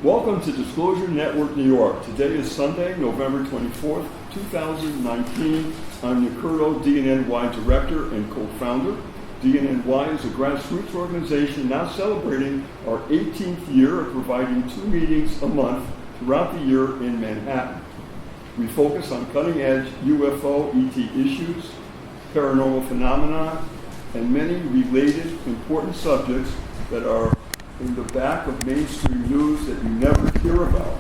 Welcome to Disclosure Network New York. Today is Sunday, November 24th, 2019. I'm Nicurto, DNNY Director and co-founder. DNNY is a grassroots organization now celebrating our 18th year of providing 2 meetings a month throughout the year in Manhattan. We focus on cutting-edge UFO, ET issues, paranormal phenomena, and many related important subjects that are in the back of mainstream news that you never hear about.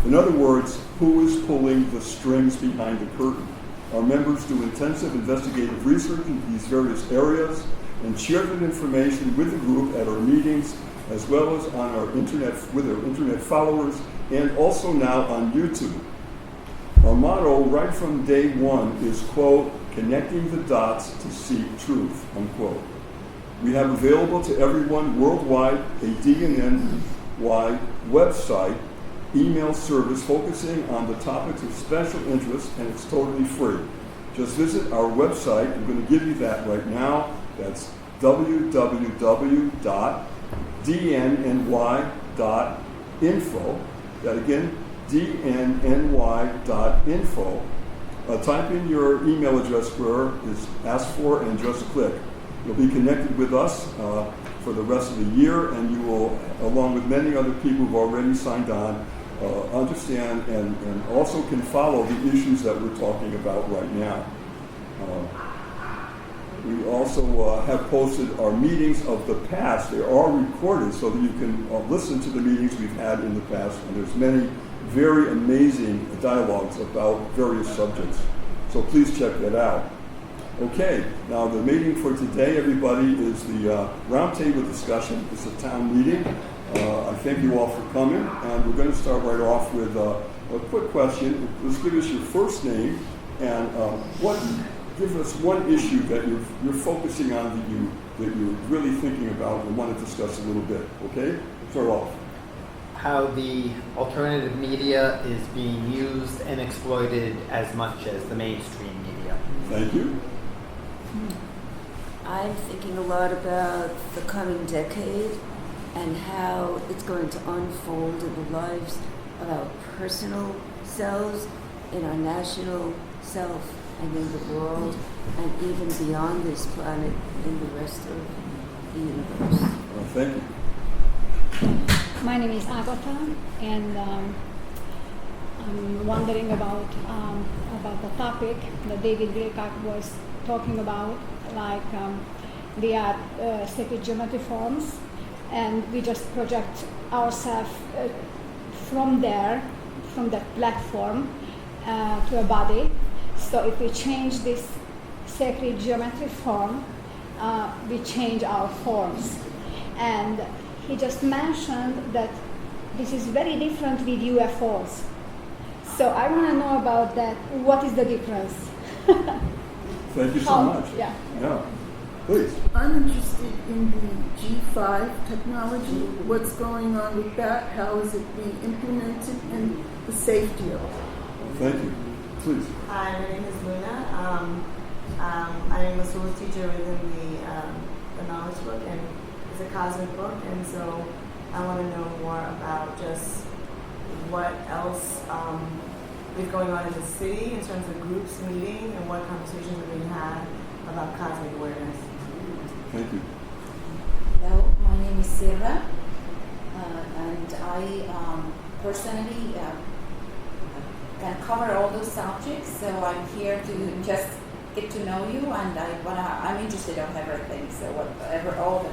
In other words, who is pulling the strings behind the curtain? Our members do intensive investigative research in these various areas and share that information with the group at our meetings, as well as on our internet with our internet followers, and also now on YouTube. Our motto right from day one is, quote, connecting the dots to seek truth, unquote. We have available to everyone worldwide a DNNY website, email service focusing on the topics of special interest, and it's totally free. Just visit our website. I'm going to give you that right now. That's www.dnny.info. That again, dnny.info. Type in your email address where it's asked for and just click. You'll be connected with us for the rest of the year, and you will, along with many other people who've already signed on, understand and also can follow the issues that we're talking about right now. We also have posted our meetings of the past. They are recorded so that you can listen to the meetings we've had in the past, and there's many very amazing dialogues about various subjects. So please check that out. Okay, now the meeting for today, everybody, is the roundtable discussion. It's a town meeting. I thank you all for coming, and we're going to start right off with a quick question. Let's give us your first name and give us one issue that you're focusing on that you're really thinking about and want to discuss a little bit. Okay, start off. How the alternative media is being used and exploited as much as the mainstream media. Thank you. I'm thinking a lot about the coming decade and how it's going to unfold in the lives of our personal selves, in our national self, and in the world, and even beyond this planet, in the rest of the universe. Well, thank you. My name is Agata, and I'm wondering about the topic that David Graycock was talking about, like they are sacred geometry forms, and we just project ourselves from there, from that platform, to a body. So if we change this sacred geometry form, we change our forms. And he just mentioned that this is very different with UFOs. So I want to know about that. What is the difference? Thank you so much. Yeah. Please. I'm interested in the G5 technology. What's going on with that? How is it being implemented, and the safety of it? Thank you. Please. Hi, my name is Luna. I'm a school teacher within the Knowledge Book, and it's a cosmic book, and so I want to know more about just what else is going on in the city in terms of groups meeting and what conversations are being had about cosmic awareness. Thank you. Hello, my name is Sarah, and I personally can cover all those subjects, so I'm here to just get to know you, and I'm interested in everything, so whatever, all the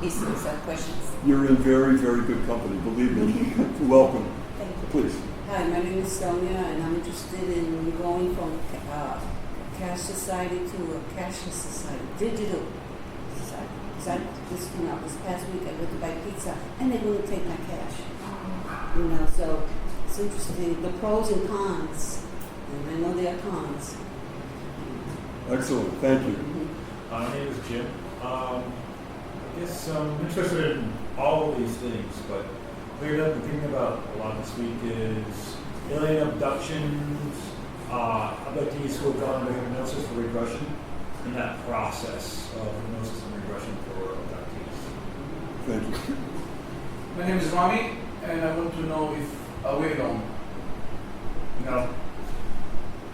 issues and questions. You're in very, very good company, believe me. Welcome. Thank you. Please. Hi, my name is Sonia, and I'm interested in going from cash society to a cashless society, digital society. Because this past week I went to buy pizza, and they wouldn't take my cash. So it's interesting, the pros and cons, and I know there are cons. Excellent. Thank you. My name is Jim. I guess I'm interested in all of these things, but what I've been thinking about a lot this week is alien abductions. I'd like to use school calendar hypnosis for regression and that process of hypnosis and regression for abductees. Thank you. My name is Rami, and I want to know if are we alone? No.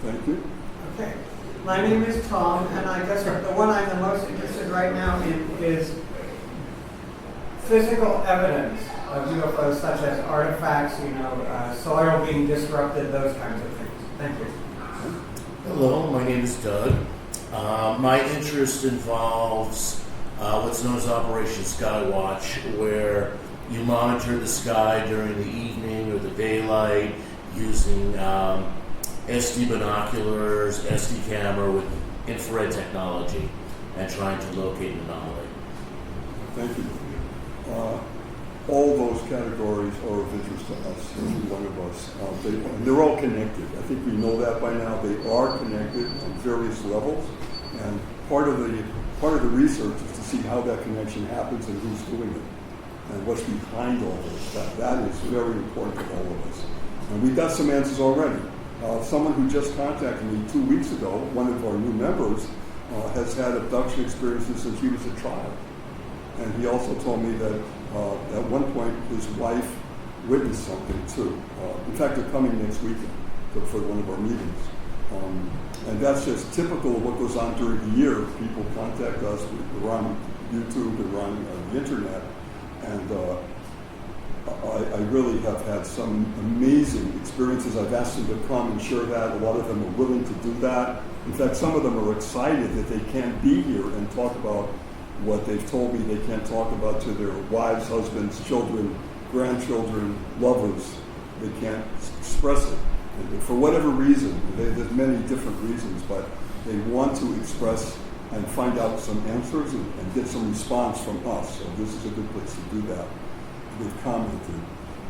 Thank you. Okay. My name is Tom, and I guess the one I'm the most interested right now in is physical evidence of UFOs, such as artifacts, soil being disrupted, those kinds of things. Thank you. Hello, my name is Doug. My interest involves what's known as Operation Skywatch, where you monitor the sky during the evening or the daylight using SD binoculars, SD camera with infrared technology, and trying to locate an anomaly. Thank you. All those categories are of interest to us, every one of us. They're all connected. I think we know that by now. They are connected on various levels, and part of the research is to see how that connection happens and who's doing it, and what's behind all this. That is very important to all of us. And we've got some answers already. Someone who just contacted me 2 weeks ago, one of our new members, has had abduction experiences since he was a child. And he also told me that at one point his wife witnessed something too. In fact, they're coming next weekend for one of our meetings. And that's just typical of what goes on during the year. People contact us, we're on YouTube, we're on the internet, and I really have had some amazing experiences. I've asked them to come and share that. A lot of them are willing to do that. In fact, some of them are excited that they can't be here and talk about what they've told me they can't talk about to their wives, husbands, children, grandchildren, lovers. They can't express it. And for whatever reason, there's many different reasons, but they want to express and find out some answers and get some response from us. So this is a good place to do that. They've commented.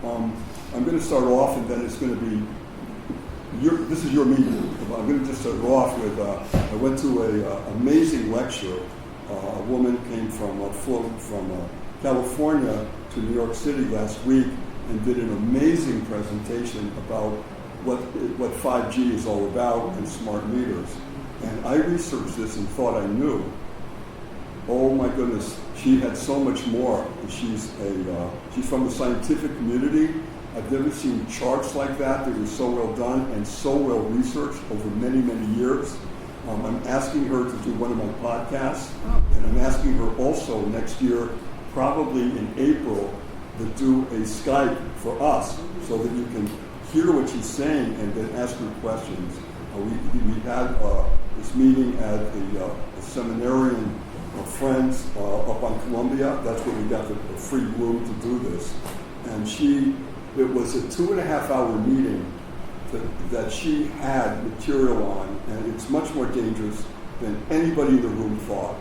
I'm going to start off, and then it's going to be this is your meeting. I'm going to just start off with, I went to an amazing lecture. A woman flew from California to New York City last week and did an amazing presentation about what 5G is all about and smart meters. And I researched this and thought I knew. Oh my goodness, she had so much more. She's from the scientific community. I've never seen charts like that were so well done and so well researched over many, many years. I'm asking her to do one of my podcasts, and I'm asking her also next year, probably in April, to do a Skype for us so that you can hear what she's saying and then ask her questions. We had this meeting at the seminarian friends up on Columbia. That's where we got the free room to do this. And it was a 2.5-hour meeting that she had material on, and it's much more dangerous than anybody in the room thought.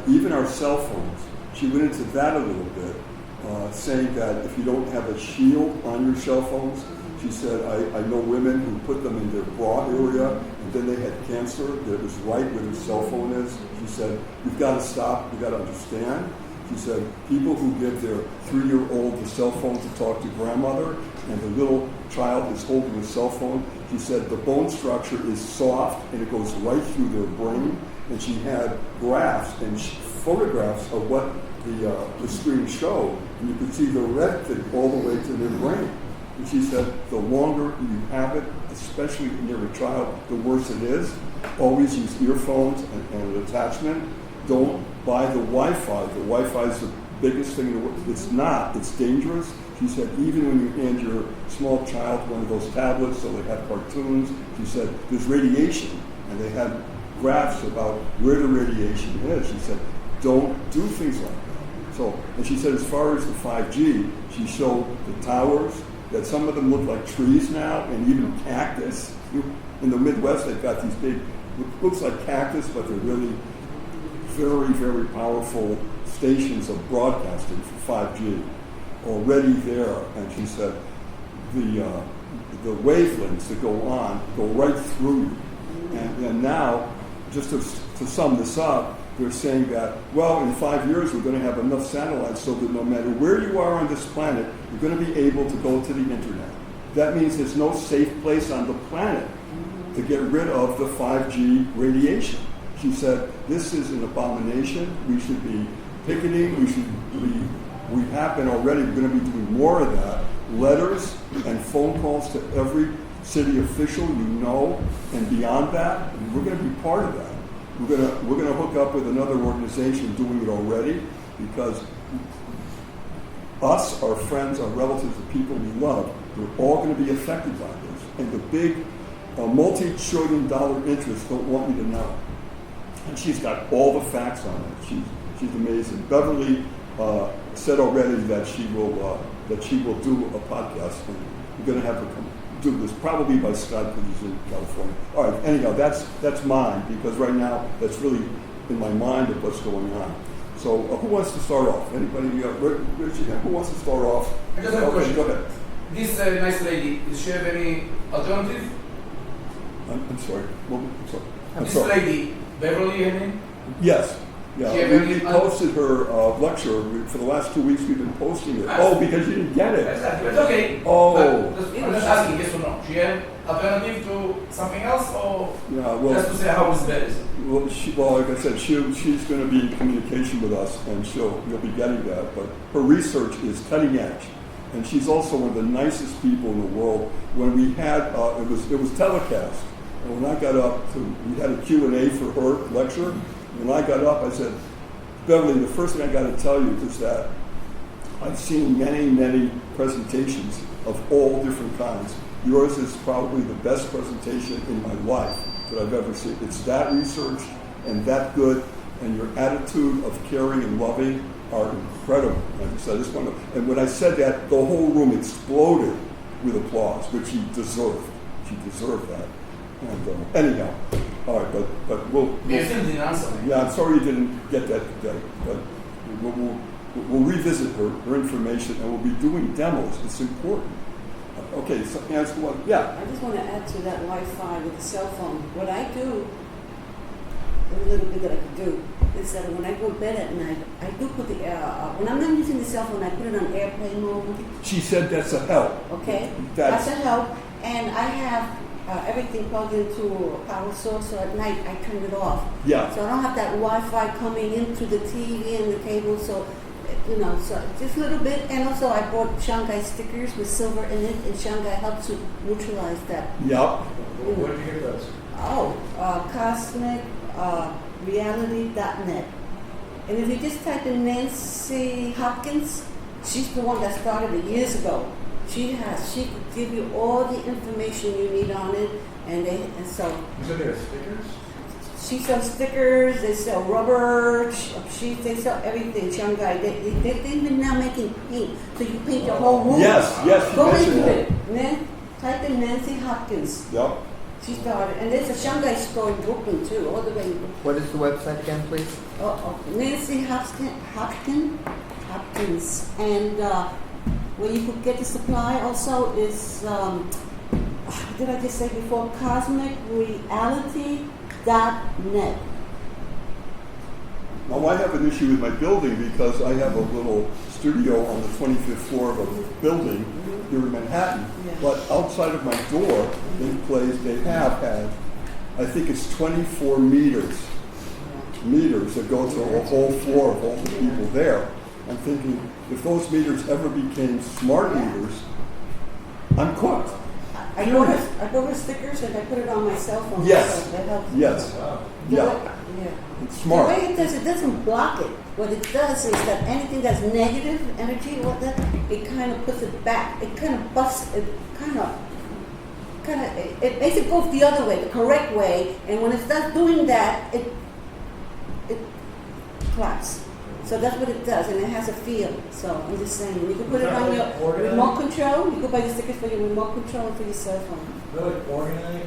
Even our cell phones. She went into that a little bit, saying that if you don't have a shield on your cell phones, she said, I know women who put them in their bra area, and then they had cancer that was right where their cell phone is. She said, you've got to stop, you've got to understand. She said, people who give their 3-year-old the cell phone to talk to grandmother, and the little child is holding the cell phone, she said the bone structure is soft and it goes right through their brain. And she had graphs and photographs of what the screen showed, and you could see the red thing all the way to their brain. And she said, the longer you have it, especially when you're a child, the worse it is. Always use earphones and an attachment. Don't buy the Wi-Fi. The Wi-Fi is the biggest thing in the world. It's not. It's dangerous. She said, even when you hand your small child one of those tablets so they have cartoons, she said, there's radiation. And they had graphs about where the radiation is. She said, don't do things like that. So, and she said, as far as the 5G, she showed the towers, that some of them look like trees now, and even cactus. In the Midwest, they've got these big, looks like cactus, but they're really very, very powerful stations of broadcasting for 5G already there. And she said, the wavelengths that go on go right through you. And now, just to sum this up, they're saying that, well, in 5 years, we're going to have enough satellites so that no matter where you are on this planet, you're going to be able to go to the internet. That means there's no safe place on the planet to get rid of the 5G radiation. She said, this is an abomination. We should be picketing. We have been already. We're going to be doing more of that. letters and phone calls to every city official you know, and beyond that, and we're going to be part of that. We're going to hook up with another organization doing it already, because us, our friends, our relatives, the people we love, we're all going to be affected by this. And the big multi-trillion-dollar interests don't want me to know. And she's got all the facts on it. She's amazing. Beverly said already that she will do a podcast, and we're going to have her come do this probably by Skype because he's in California. All right. Anyhow, that's mine, because right now that's really in my mind of what's going on. So who wants to start off? Anybody? Raise your hand. Who wants to start off? I just have a question. Go ahead. This nice lady, does she have any alternative? I'm sorry. Well, I'm sorry. I'm This sorry. lady, Beverly, her name? Yes. She have Yeah. We any posted her lecture for the last 2 weeks. We've been posting it. Oh, because you didn't get it. Exactly. It's okay. Oh. I'm just asking, yes or no. She have alternative to something else, or Yeah. Well. just to say how is better? Well, like I said, she's going to be in communication with us, and you'll be getting that. But her research is cutting edge, and she's also one of the nicest people in the world. When we had it was telecast, and when I got up, we had a Q&A for her lecture. When I got up, I said, Beverly, the first thing I got to tell you is that I've seen many presentations of all different kinds. Yours is probably the best presentation in my life that I've ever seen. It's that researched and that good, and your attitude of caring and loving are incredible. I just want to, and when I said that, the whole room exploded with applause, which she deserved. She deserved that. And anyhow, all right, but we'll. You still didn't answer me. Yeah, I'm sorry you didn't get that today, but we'll revisit her information, and we'll be doing demos. It's important. Okay, so answer one. Yeah. I just want to add to that Wi-Fi with the cell phone. What I do, a little bit that I can do, is that when I go to bed at night, I do put the when I'm not using the cell phone, I put it on airplane mode. She said that's a help. Okay, that's a help, and I have everything plugged into a power source, so at night I turn it off. Yeah. So I don't have that Wi-Fi coming into the TV and the cable, so so just a little bit. And also I bought Shanghai stickers with silver in it, and Shanghai helps to neutralize that. Yep. Where did you get those? CosmicReality.net. And if you just type in Nancy Hopkins, she's the one that started it years ago. She could give you all the information you need on it, and so. You said they have stickers? She sells stickers, they sell rubber sheets, they sell everything, Shanghai. They're even now making paint, so you paint your whole room. Yes, you Go mentioned into that. it. Type in Nancy Hopkins. Yep. She started, and there's a Shanghai store in Brooklyn too, all the way. What is the website again, please? Nancy Hopkins, and where you could get the supply also is, did I just say before, CosmicReality.net. Now I have an issue with my building because I have a little studio on the 25th floor of a building here in Manhattan. Yeah. But outside of my door, they have had, I think it's 24 meters that go to a whole floor of all the people there. I'm thinking, if those meters ever became smart meters, I'm cooked. I bought her stickers and I put it on my cell phone. Yes. So that helps. Yes. Yeah. It's smart. The way it doesn't block it. What it does is that anything that's negative energy, it kind of puts it back. It kind of busts it, it makes it go the other way, the correct way. And when it starts doing that, it claps. So that's what it does, and it has a feel. So I'm just saying, you can put it on your remote control. You can buy the stickers for your remote control and for your cell phone. They're like organite?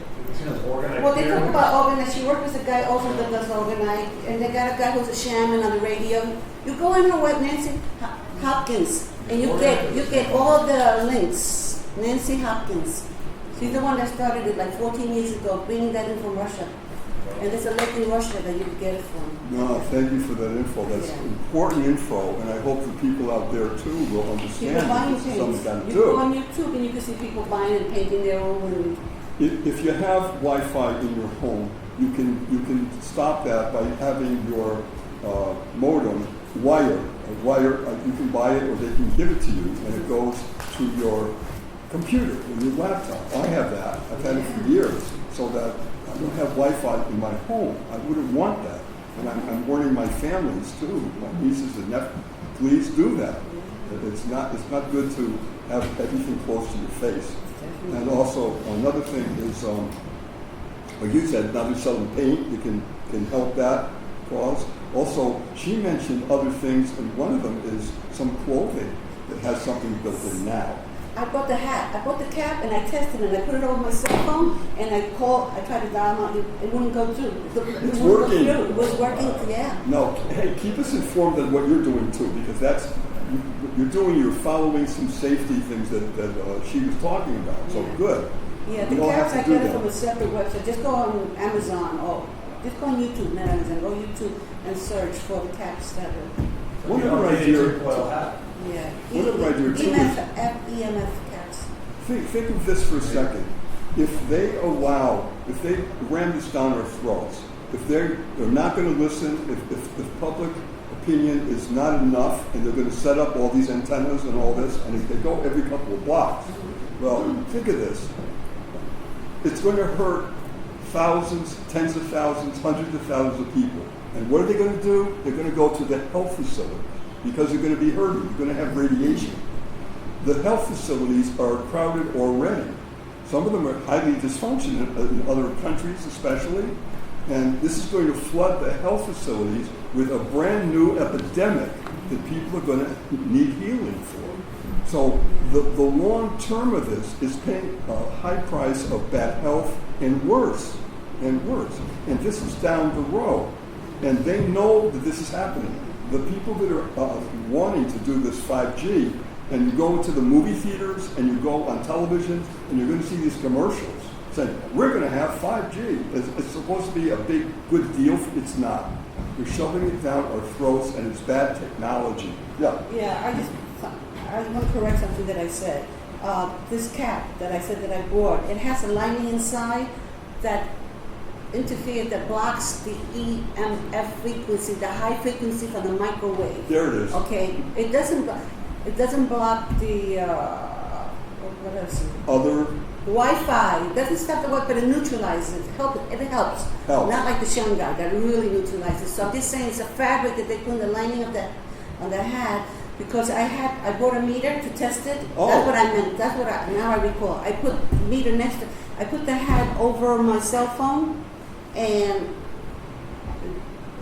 Organite. Well, they talk about organite. She worked with a guy also that does organite, and they got a guy who's a shaman on the radio. You go on her web, Nancy Hopkins, and you get all the links. Nancy Hopkins. She's the one that started it like 14 years ago, bringing that in from Russia. And there's a lake in Russia that you can get it from. No, thank you for that info. That's important info, and I hope the people out there too will understand People buying that something's got to things. do. You go on YouTube and you can see people buying and painting their own. If you have Wi-Fi in your home, you can stop that by having your modem wired wire. You can buy it, or they can give it to you, and it goes to your computer or your laptop. I have that. I've had it for years, so that I don't have Wi-Fi in my home. I wouldn't want that, and I'm warning my families too, my nieces and nephews. Please do that. It's not good to have everything close to your face. And also another thing is, like you said, now they're selling paint. You can help that cause. Also, she mentioned other things, and one of them is some clothing that has something built in now. I bought the hat, I bought the cap, and I tested it, and I put it over my cell phone, and I tried to download it, it wouldn't go through. It's working. It was working, yeah. No, hey, keep us informed of what you're doing too, because you're following some safety things that she was talking about. So Yeah. good. Yeah, You the don't have caps to I do get it that. from a separate website. Just go on Amazon or just go on YouTube, not Amazon. Go YouTube and search for the caps that are. Whatever I hear, Yeah. Whatever I do, too, EMF caps. think of this for a second. If they ram this down our throats, if they're not going to listen, if public opinion is not enough, and they're going to set up all these antennas and all this, and if they go every couple of blocks, well, think of this. It's going to hurt thousands, tens of thousands, hundreds of thousands of people. And what are they going to do? They're going to go to the health facility because they're going to be hurting. You're going to have radiation. The health facilities are crowded already. Some of them are highly dysfunctional in other countries especially. And this is going to flood the health facilities with a brand new epidemic that people are going to need healing for. So the long term of this is paying a high price of bad health and worse and worse. And this is down the road. And they know that this is happening. The people that are wanting to do this 5G, and you go to the movie theaters and you go on television and you're going to see these commercials saying, we're going to have 5G. It's supposed to be a big, good deal. It's not. You're shoving it down our throats, and it's bad technology. Yeah. Yeah, I want to correct something that I said. This cap that I said that I bought, it has a lining inside that that blocks the EMF frequency, the high frequency from the microwave. There it is. Okay, it doesn't block the what else? Other Wi-Fi. It doesn't stop the Wi-Fi, but it neutralizes. It helps. Helps. Not like the Shanghai that really neutralizes. So I'm just saying it's a fabric that they put in the lining of on the hat. Because I bought a meter to test it. Oh. That's what I meant. Now I recall. I put meter I put the hat over my cell phone, and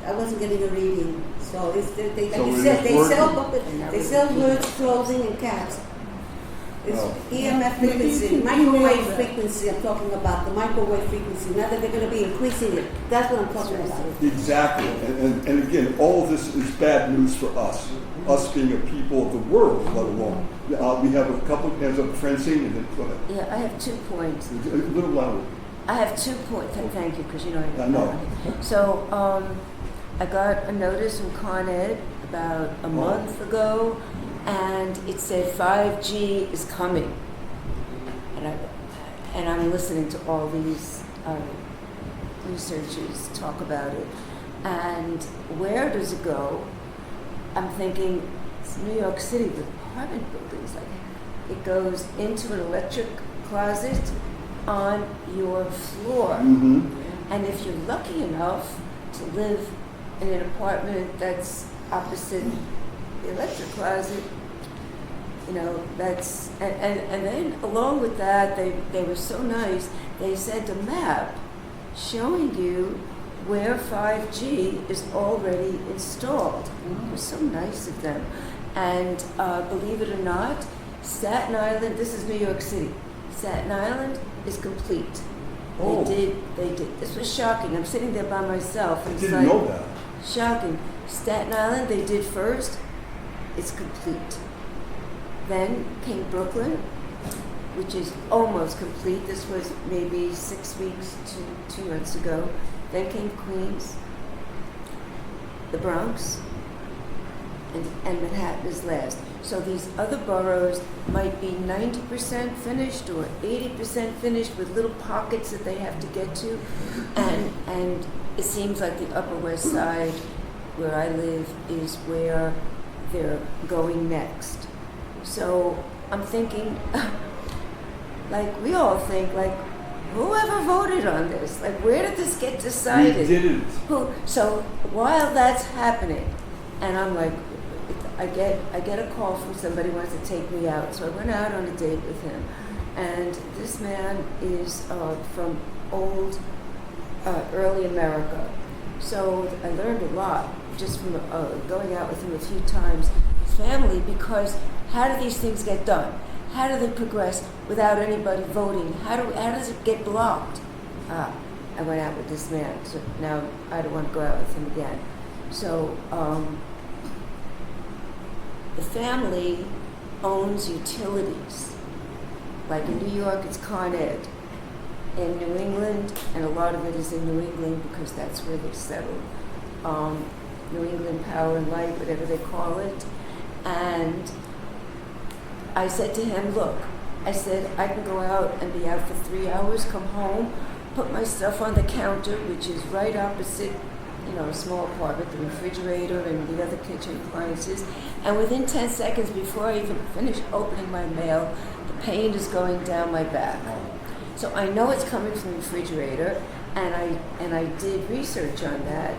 I wasn't getting a reading. So they sell goods, clothing, and caps. It's EMF frequency, microwave frequency. I'm talking about the microwave frequency. Now that they're going to be increasing it. That's what I'm talking about. Exactly. And again, all of this is bad news for us. Us being a people of the world, let alone. We have a couple of hands up. Francine, and then go ahead. Yeah, I have 2 points. A little louder. I have 2 points. Thank you, because you know I know. So I got a notice from Con Ed about a month ago, and it said 5G is coming. And I'm listening to all these researchers talk about it. And where does it go? I'm thinking it's New York City, the apartment buildings. Like, it goes into an electric closet on your floor. Mm-hmm. And if you're lucky enough to live in an apartment that's opposite the electric closet, you know, that's, and then along with that, they were so nice, they sent a map showing you where 5G is already installed. It was so nice of them. And believe it or not, Staten Island, this is New York City, Staten Island is complete. Oh. They did. This was shocking. I'm sitting there by myself. And I didn't know that. Shocking. Staten Island, they did first. It's complete. Then came Brooklyn, which is almost complete. This was maybe 6 weeks to 2 months ago. Then came Queens, the Bronx, and Manhattan is last. So these other boroughs might be 90% finished or 80% finished with little pockets that they have to get to. And it seems like the Upper West Side, where I live, is where they're going next. So I'm thinking, like we all think, like, whoever voted on this, like where did this get decided? We didn't. So while that's happening, and I'm like, I get a call from somebody who wants to take me out. So I went out on a date with him, and this man is from early America. So I learned a lot just from going out with him a few times. His family, because how do these things get done? How do they progress without anybody voting? How does it get blocked? I went out with this man, so now I don't want to go out with him again. So the family owns utilities. Like in New York, it's Con Ed. In New England, and a lot of it is in New England because that's where they settled. New England Power and Light, whatever they call it. And I said to him, look, I said, I can go out and be out for 3 hours, come home, put my stuff on the counter, which is right opposite, a small apartment, the refrigerator and the other kitchen appliances. And within 10 seconds, before I even finish opening my mail, the pain is going down my back. So I know it's coming from the refrigerator, and I did research on that.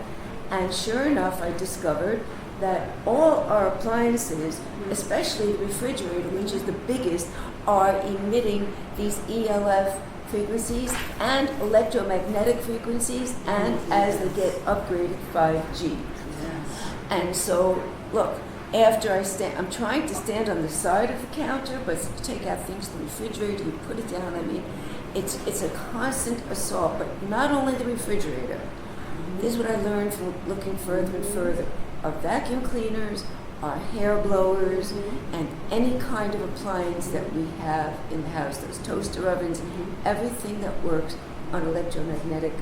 And sure enough, I discovered that all our appliances, especially the refrigerator, which is the biggest, are emitting these ELF frequencies and electromagnetic frequencies, and as they get upgraded, 5G. And so, look, after I'm trying to stand on the side of the counter, but you take out things from the refrigerator, you put it down. I mean, it's a constant assault, but not only the refrigerator. This is what I learned from looking further and further. Our vacuum cleaners, our hair blowers, and any kind of appliance that we have in the house, those toaster ovens, everything that works on electromagnetic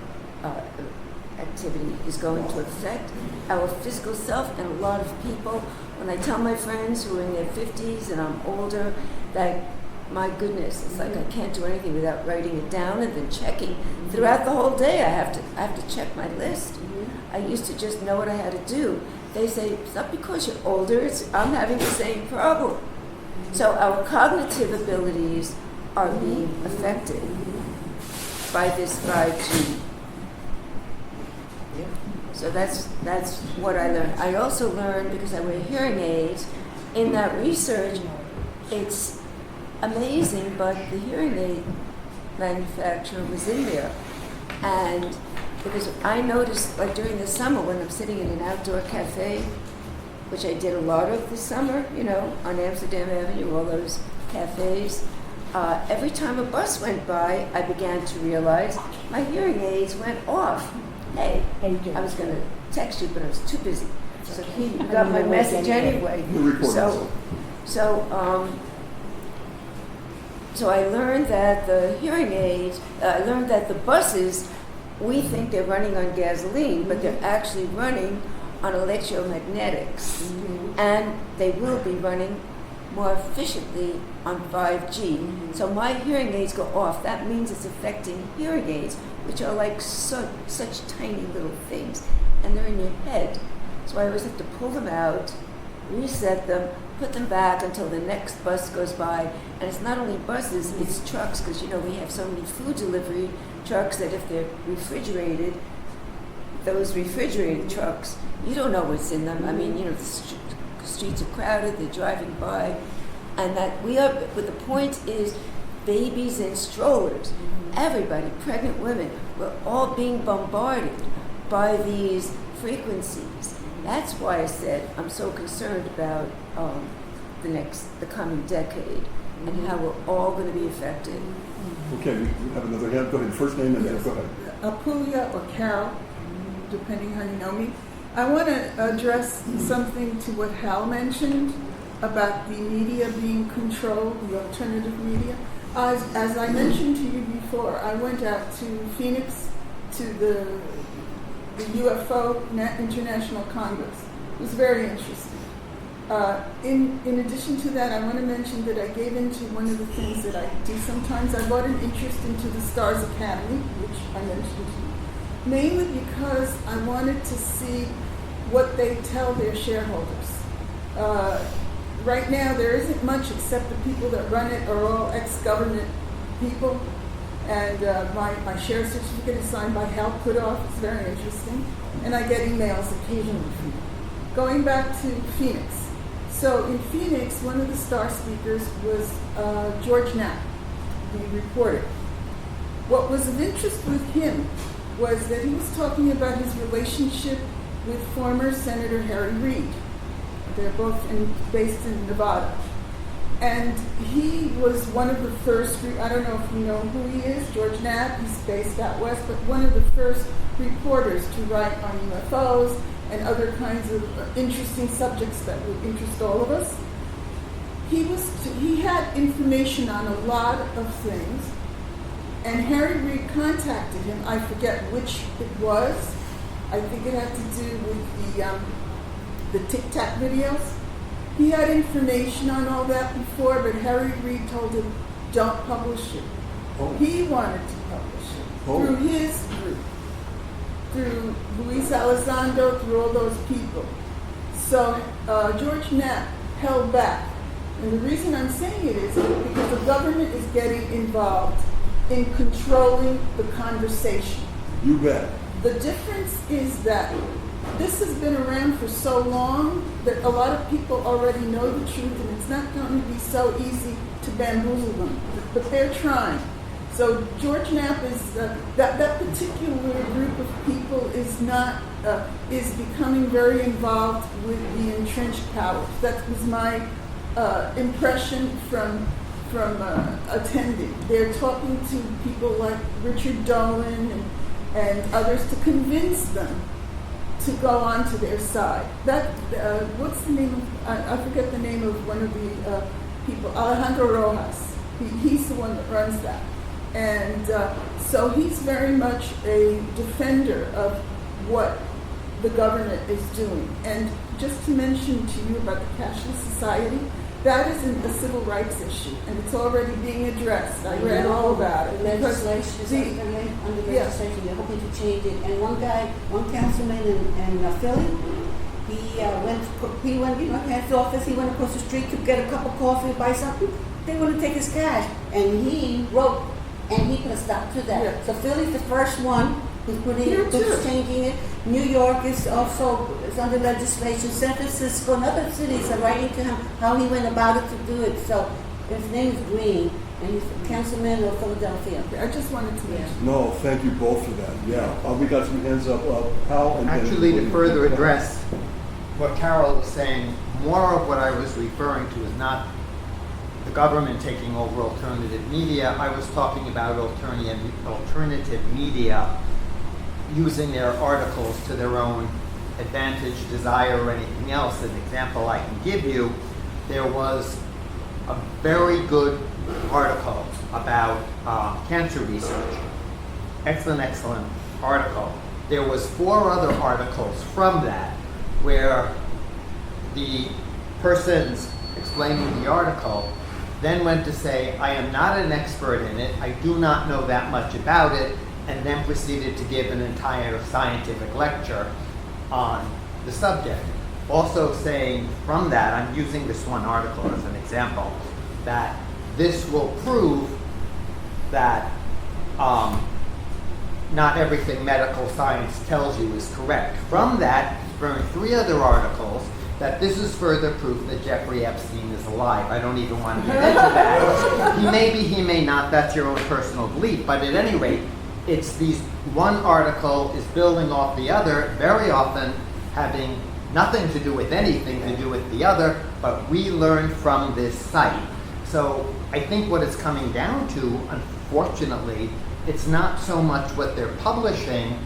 activity is going to affect our physical self. And a lot of people, when I tell my friends who are in their 50s and I'm older, that my goodness, it's like I can't do anything without writing it down and then checking. Throughout the whole day, I have to check my list. I used to just know what I had to do. They say, it's not because you're older, I'm having the same problem. So our cognitive abilities are being affected by this 5G. So that's what I learned. I also learned, because I wear hearing aids, in that research, it's amazing, but the hearing aid manufacturer was in there. And because I noticed, like during the summer when I'm sitting in an outdoor cafe, which I did a lot of this summer, on Amsterdam Avenue, all those cafes, every time a bus went by, I began to realize my hearing aids went off. Hey, I was going to text you, but I was too busy. So you got my message anyway. So I learned that the hearing aids, I learned that the buses, we think they're running on gasoline, but they're actually running on electromagnetics. And they will be running more efficiently on 5G. So my hearing aids go off. That means it's affecting hearing aids, which are like such tiny little things. And they're in your head. So I always have to pull them out, reset them, put them back until the next bus goes by. And it's not only buses, it's trucks, because we have so many food delivery trucks that if they're refrigerated, those refrigerated trucks, you don't know what's in them. I mean, the streets are crowded, they're driving by, and that but the point is, babies in strollers, everybody, pregnant women, we're all being bombarded by these frequencies. That's why I said I'm so concerned about the coming decade and how we're all going to be affected. Okay, we have another hand. Go ahead. First name and then go ahead. Apulia or Carol, depending how you know me. I want to address something to what Hal mentioned about the media being controlled, the alternative media. As I mentioned to you before, I went out to Phoenix to the UFO International Congress. It was very interesting. In addition to that, I want to mention that I gave into one of the things that I do sometimes. I bought an interest into the Stars Academy, which I mentioned to you, mainly because I wanted to see what they tell their shareholders. right now there isn't much except the people that run it are all ex-government people. And my share certificate is signed by Hal Putoff. It's very interesting. And I get emails occasionally from them. Going back to Phoenix. So in Phoenix, one of the star speakers was George Knapp, the reporter. What was of interest with him was that he was talking about his relationship with former Senator Harry Reid. They're both based in Nevada. And he was one of the first, I don't know if you know who he is, George Knapp, he's based out west, but one of the first reporters to write on UFOs and other kinds of interesting subjects that would interest all of us. He had information on a lot of things, and Harry Reid contacted him. I forget which it was. I think it had to do with the Tic Tac videos. He had information on all that before, but Harry Reid told him, don't publish it. Oh. He wanted to publish it through his group, through Luis Elizondo, through all those people. So George Knapp held back. And the reason I'm saying it is because the government is getting involved in controlling the conversation. You bet. The difference is that this has been around for so long that a lot of people already know the truth, and it's not going to be so easy to bamboozle them. But they're trying. So George Knapp is that particular group of people is becoming very involved with the entrenched powers. That was my impression from attending. They're talking to people like Richard Dolan and others to convince them to go on to their side. That what's the name of? I forget the name of one of the people. Alejandro Rojas. He's the one that runs that, and so he's very much a defender of what the government is doing. And just to mention to you about the cashless society, that isn't a civil rights issue, and it's already being addressed. I read all about it. The legislation, under legislation, they're hoping to change it. And one councilman in Philly, he went, he had his office, he went across the street to get a cup of coffee, buy something. They wouldn't take his cash. And he wrote, and he put a stop to that. Yeah. So Philly's the first one who's changing it. New York is also under legislation. San Francisco and other cities are writing to him how he went about it to do it. So his name is Green, and he's a councilman of Philadelphia. I just wanted to mention. No, thank you both for that. Yeah, we got some hands up. Hal and actually, to further address what Carol was saying, more of what I was referring to is not the government taking over alternative media. I was talking about alternative media using their articles to their own advantage, desire, or anything else. An example I can give you, there was a very good article about cancer research. Excellent article. There was 4 other articles from that where the persons explaining the article then went to say, I am not an expert in it, I do not know that much about it, and then proceeded to give an entire scientific lecture on the subject. Also saying from that, I'm using this one article as an example, that this will prove that not everything medical science tells you is correct. From that, from 3 other articles, that this is further proof that Jeffrey Epstein is alive. I don't even want to get into that. He may be, he may not, that's your own personal belief, but at any rate, it's these one article is building off the other, very often having nothing to do with anything to do with the other, but we learned from this site. So I think what it's coming down to, unfortunately, it's not so much what they're publishing,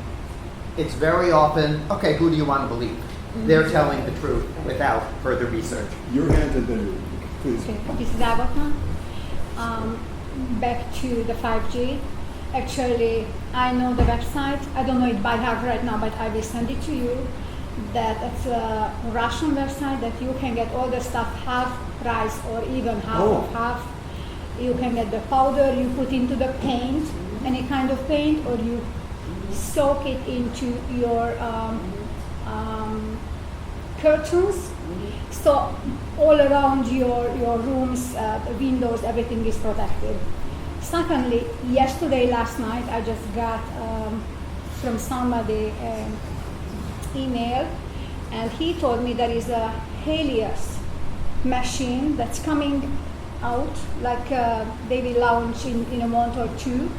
it's very often, okay, who do you want to believe? They're telling the truth without further research. Your hand and then please. Okay, this is Agatha. Back to the 5G. Actually, I know the website. I don't know it by heart right now, but I will send it to you. That it's a Russian website that you can get all the stuff half price or even half of half. You can get the powder you put into the paint, any kind of paint, or you soak it into your curtains. So all around your rooms, the windows, everything is protected. Secondly, last night, I just got from somebody email, and he told me there is a Helios machine that's coming out, like they will launch in a month or two.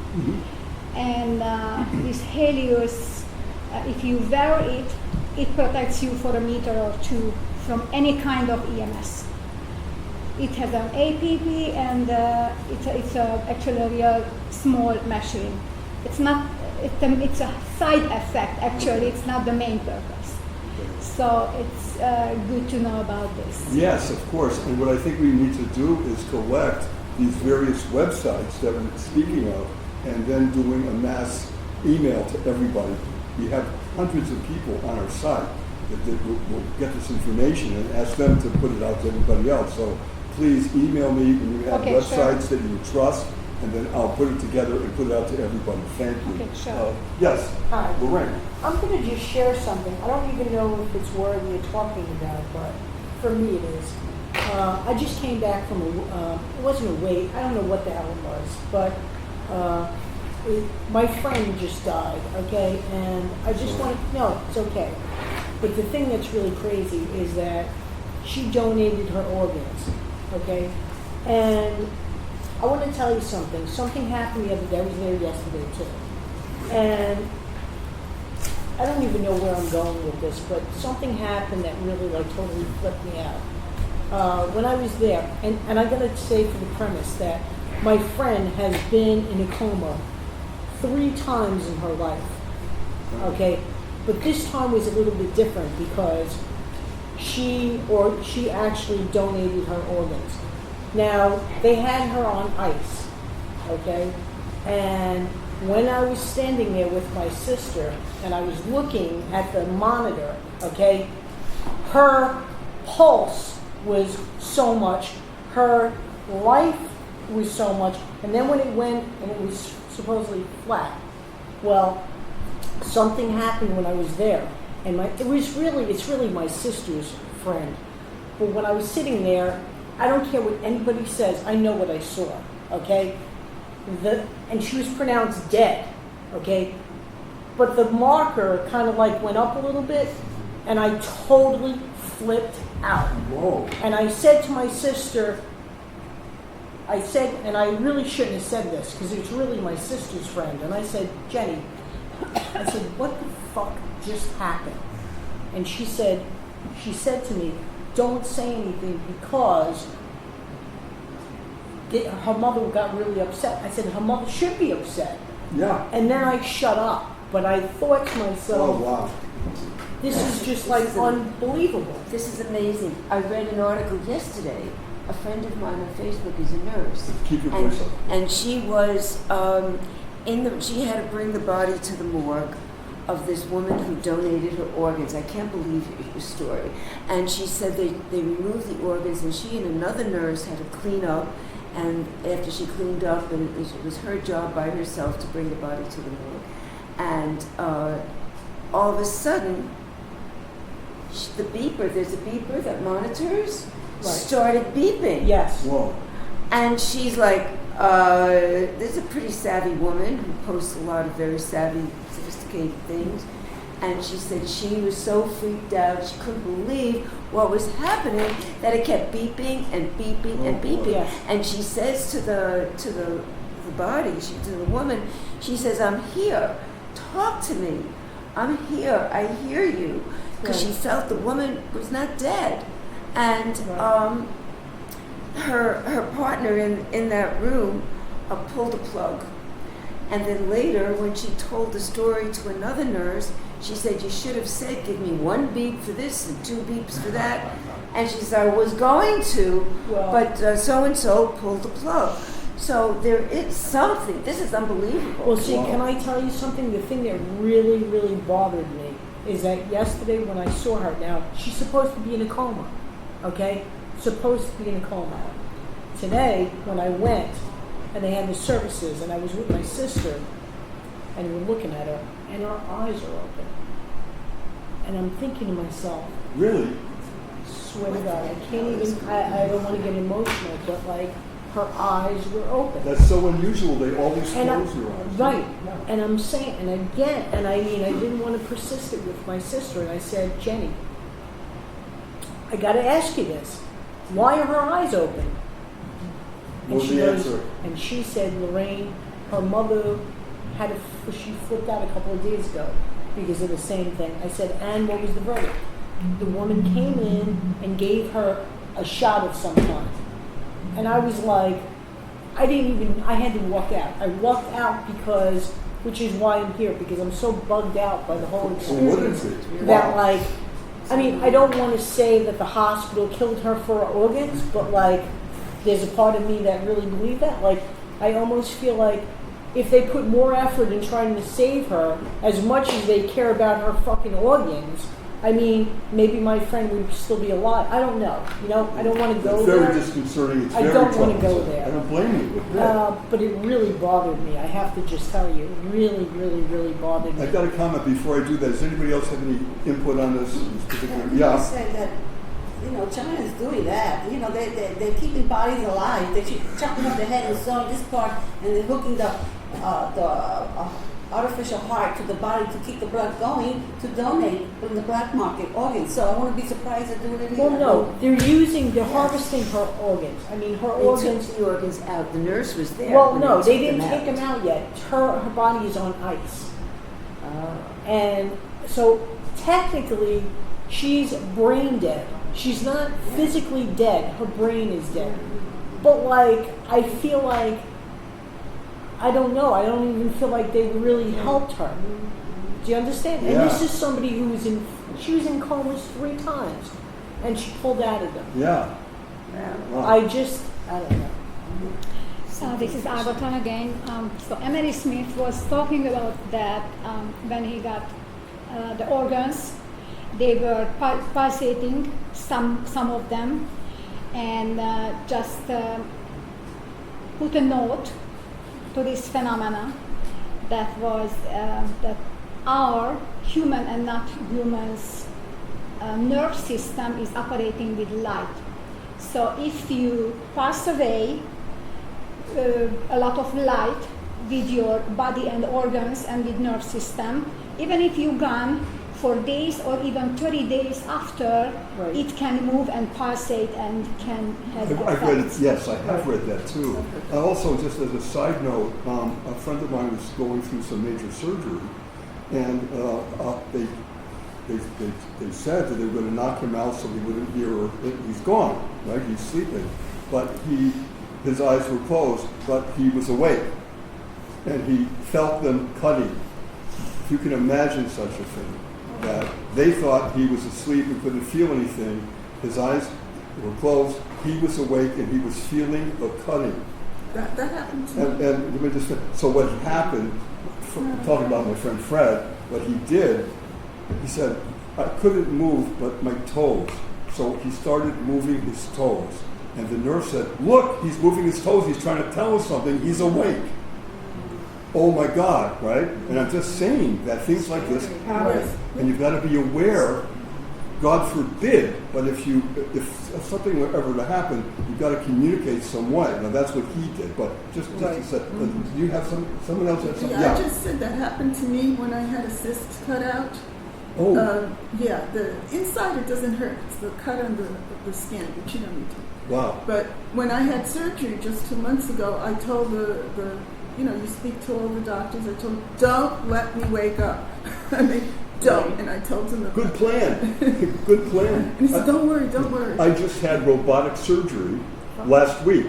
And this Helios, if you wear it, it protects you for a meter or two from any kind of EMS. It has an APP, and it's actually a real small machine. It's not. It's a side effect. Actually, it's not the main purpose. So it's good to know about this. Yes, of course. And what I think we need to do is collect these various websites that we're speaking of, and then doing a mass email to everybody. We have hundreds of people on our site that will get this information and ask them to put it out to everybody else. So please email me when you have websites that you trust, and then I'll put it together and put it out to everybody. Thank you. Okay, sure. Yes, Hi. Lorraine. I'm going to just share something. I don't even know if it's worthy of talking about, but for me it is. I just came back from it wasn't a wait, I don't know what the hell it was, but my friend just died, okay, and I just want to, no, it's okay. But the thing that's really crazy is that she donated her organs, okay, and I want to tell you something. Something happened the other day. I was there yesterday too. And I don't even know where I'm going with this, but something happened that really like totally flipped me out. When I was there, and I gotta say for the premise that my friend has been in a coma 3 times in her life. Okay? But this time was a little bit different because she actually donated her organs. Now, they had her on ice, okay? And when I was standing there with my sister and I was looking at the monitor, okay, her pulse was so much, her life was so much, and then when it went and it was supposedly flat, well, something happened when I was there. And it's really my sister's friend. But when I was sitting there, I don't care what anybody says. I know what I saw, okay? And she was pronounced dead, okay? But the marker kind of like went up a little bit, and I totally flipped out. Whoa. And I said to my sister, and I really shouldn't have said this because it's really my sister's friend. And I said, Jenny, I said, what the fuck just happened? And she said to me, don't say anything because her mother got really upset. I said, her mother should be upset. Yeah. And then I shut up. But I thought to myself, Oh, wow. this is just like unbelievable. This is amazing. I read an article yesterday. A friend of mine on Facebook is a nurse. Keep your voice up. And she was she had to bring the body to the morgue of this woman who donated her organs. I can't believe your story. And she said they removed the organs, and she and another nurse had to clean up. And after she cleaned up, and it was her job by herself to bring the body to the morgue. And all of a sudden, the beeper, there's a beeper that monitors, started beeping. Yes. Whoa. And she's like, this is a pretty savvy woman who posts a lot of very savvy, sophisticated things. And she said she was so freaked out, she couldn't believe what was happening, that it kept beeping and beeping and beeping. Yes. And she says to the body, to the woman, she says, I'm here, talk to me, I'm here, I hear you. Because she felt the woman was not dead. And her partner in that room pulled the plug. And then later, when she told the story to another nurse, she said, you should have said, give me 1 beep for this and 2 beeps for that. And she said, I was going to, but so-and-so pulled the plug. So there is something. This is unbelievable. Well, see, can I tell you something? The thing that really, really bothered me is that yesterday when I saw her, now, she's supposed to be in a coma, okay? Supposed to be in a coma. Today, when I went, and they had the services, and I was with my sister, and we're looking at her, and her eyes are open. And I'm thinking to myself, Really? swear to God, I can't even, I don't want to get emotional, but like, her eyes were open. That's so unusual. They always And close their eyes. right, and I'm saying, and again, and I mean, I didn't want to persist it with my sister, and I said, Jenny, I got to ask you this. Why are her eyes open? What was the answer? And she said, Lorraine, her mother she flipped out a couple of days ago because of the same thing. I said, and what was the verdict? The woman came in and gave her a shot of some kind. And I was like, I had to walk out. I walked out because, which is why I'm here, because I'm so bugged out by the whole experience. What is it? That like, I mean, I don't want to say that the hospital killed her for her organs, but like, there's a part of me that really believe that. Like, I almost feel like if they put more effort in trying to save her, as much as they care about her fucking organs, I mean, maybe my friend would still be alive. I don't know. You know, I don't want to go there. It's very disconcerting. It's I very don't want to go troublesome. there. I don't blame you with that. But it really bothered me. I have to just tell you, it really, really, really bothered me. I've got a comment before I do that. Does anybody else have any input on this particular? Yeah. I say that, you know, China is doing that. You know, they're keeping bodies alive. They're chopping off the head and sewing this part, and they're hooking the artificial heart to the body to keep the blood going to donate from the black market organs. So I wouldn't be surprised at doing it here. Well, no, they're harvesting her organs. I mean, her They organs. took the organs out. The nurse was there. Well, when no, they took didn't take them out yet. Her body is on ice. And so technically, she's brain dead. She's not physically dead. Her brain is dead. But like, I feel like, I don't know. I don't even feel like they really helped her. Do you understand? Yeah. And this is somebody who was she was in comas 3 times, and she pulled out of them. Yeah. Wow. I don't know. So this is Agaton again. So Emery Smith was talking about that when he got the organs, they were pulsating, some of them, and just put a note to this phenomena that was that our human and not humans nerve system is operating with light. So if you pass away a lot of light with your body and organs and with nerve system, even if you're gone for days or even 30 days after, Right. it can move and pulsate and can have I've read it. effects. Yes, I have read that too. Also, just as a side note, a friend of mine was going through some major surgery, and they said that they were going to knock him out so he wouldn't hear. He's gone, right? He's sleeping, but his eyes were closed, but he was awake, and he felt them cutting. If you can imagine such a thing, that they thought he was asleep and couldn't feel anything. His eyes were closed. He was awake and he was feeling the cutting. That happened to me. And let me just say, so what happened, talking about my friend Fred, what he did, he said, I couldn't move but my toes. So he started moving his toes. And the nurse said, look, he's moving his toes. He's trying to tell us something. He's awake. Oh my God, right? And I'm just saying that things like this happen. And you've got to be aware, God forbid, but if something were ever to happen, you've got to communicate some way. Now that's what he did, but just to say, do you have someone else have something? Yeah, I just said that happened to me when I had a cyst cut out. Oh. Yeah, the inside it doesn't hurt. It's the cut on the skin, but you don't need to. Wow. But when I had surgery just 2 months ago, I told the you speak to all the doctors. I told them, don't let me wake up. I mean, don't. And I told them, good plan. Good plan. And he said, don't worry. I just had robotic surgery last week.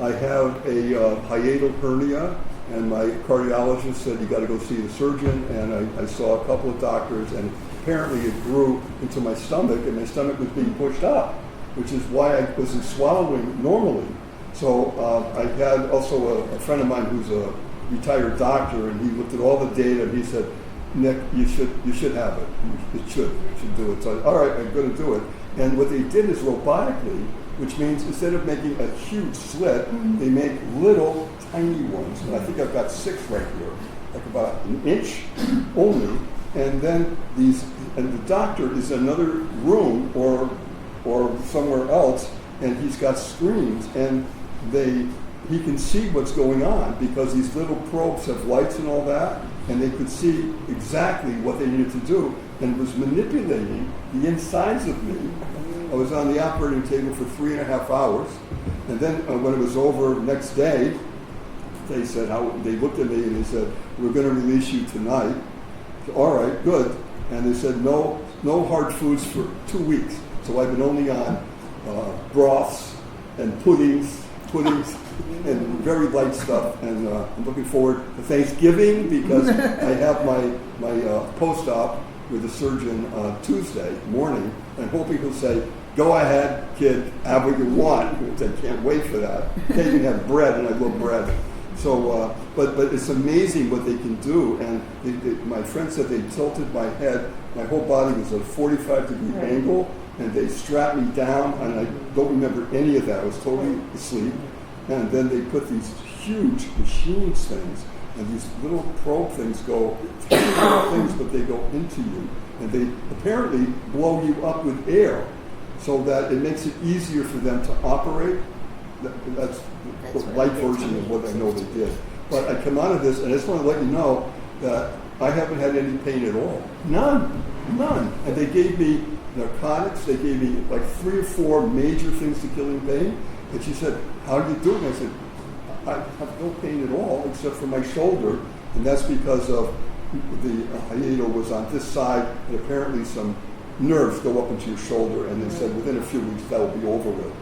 I have a hiatal hernia, and my cardiologist said you got to go see the surgeon. And I saw a couple of doctors, and apparently it grew into my stomach, and my stomach was being pushed up, which is why I wasn't swallowing normally. So I had also a friend of mine who's a retired doctor, and he looked at all the data, and he said, Nick, you should have it. You should do it. So all right, I'm going to do it. And what they did is robotically, which means instead of making a huge slit, they make little tiny ones. And I think I've got 6 right here, like about an inch only. And then the doctor is in another room or or somewhere else, and he's got screens, and he can see what's going on because these little probes have lights and all that, and they could see exactly what they needed to do, and was manipulating the insides of me. I was on the operating table for 3.5 hours, and then when it was over next day, they said, they looked at me and they said, we're going to release you tonight. I said, all right, good. And they said, no hard foods for 2 weeks. So I've been only on broths and puddings, and very light stuff. And I'm looking forward to Thanksgiving because I have my post-op with the surgeon Tuesday morning. I'm hoping he'll say, go ahead, kid, have what you want. I can't wait for that. Can't even have bread, and I love bread. So, but it's amazing what they can do. And my friend said they tilted my head. My whole body was at a 45-degree angle, and they strapped me down, and I don't remember any of that. I was totally asleep. And then they put these huge machines things, and these little probe things go, things, but they go into you. And they apparently blow you up with air so that it makes it easier for them to operate. That's the light version of what I know they did. But I come out of this, and I just want to let you know that I haven't had any pain at all. None. And they gave me narcotics. They gave me like 3 or 4 major things to killing pain. And she said, how are you doing? I said, I have no pain at all except for my shoulder. And that's because of the hiatal was on this side, and apparently some nerves go up into your shoulder. And they said within a few weeks that will be over with.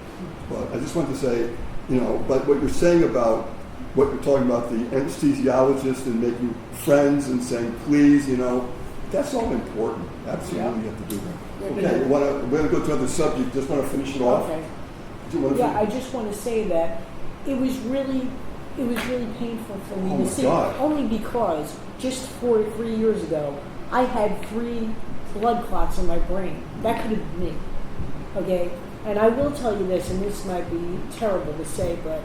But I just want to say, but what you're saying about what you're talking about, the anesthesiologist and making friends and saying, please, that's all important. Absolutely, you have to do that. Okay, we're going to go to another subject. Just want to finish it off. Okay. Yeah, I just want to say that it was really painful for me to see. God. Only because just 3 years ago, I had 3 blood clots in my brain. That could have been me. Okay? And I will tell you this, and this might be terrible to say, but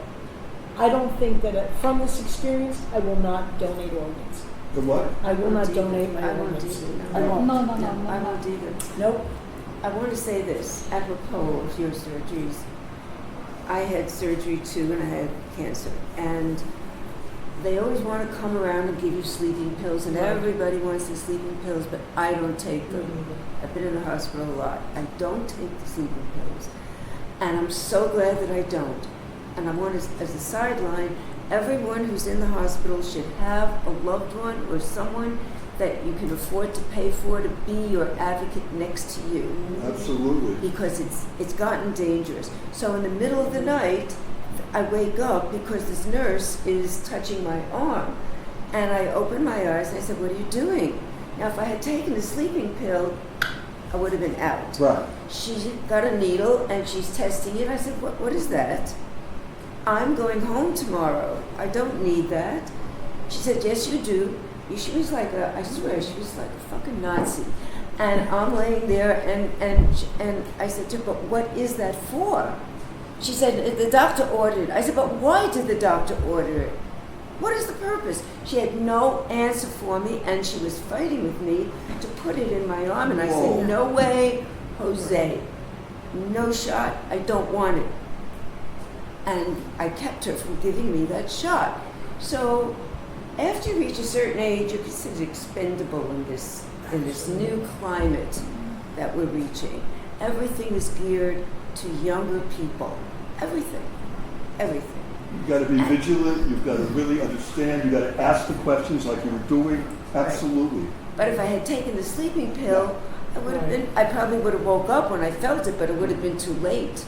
I don't think that from this experience, I will not donate organs. The what? I will not donate my I won't organs. either. I won't. No. I won't either. Nope. I want to say this, apropos of your surgeries. I had surgery too, and I had cancer. And they always want to come around and give you sleeping pills, and everybody wants the sleeping pills, but I don't take them. I've been in the hospital a lot. I don't take the sleeping pills. And I'm so glad that I don't. And I want to, as a sideline, everyone who's in the hospital should have a loved one or someone that you can afford to pay for to be your advocate next to you. Absolutely. Because it's gotten dangerous. So in the middle of the night, I wake up because this nurse is touching my arm. And I open my eyes and I said, what are you doing? Now, if I had taken the sleeping pill, I would have been out. Right. She got a needle and she's testing it. I said, what is that? I'm going home tomorrow. I don't need that. She said, yes, you do. She was like I swear, she was like a fucking Nazi. And I'm laying there and I said to her, but what is that for? She said, the doctor ordered it. I said, but why did the doctor order it? What is the purpose? She had no answer for me, and she was fighting with me to put it in my arm. And I said, no way, Jose. No shot. I don't want it. And I kept her from giving me that shot. So after you reach a certain age, you're considered expendable in this new climate that we're reaching. Everything is geared to younger people. Everything. You've got to be vigilant. You've got to really understand. You've got to ask the questions like you were doing. Absolutely. But if I had taken the sleeping pill, I probably would have woke up when I felt it, but it would have been too late.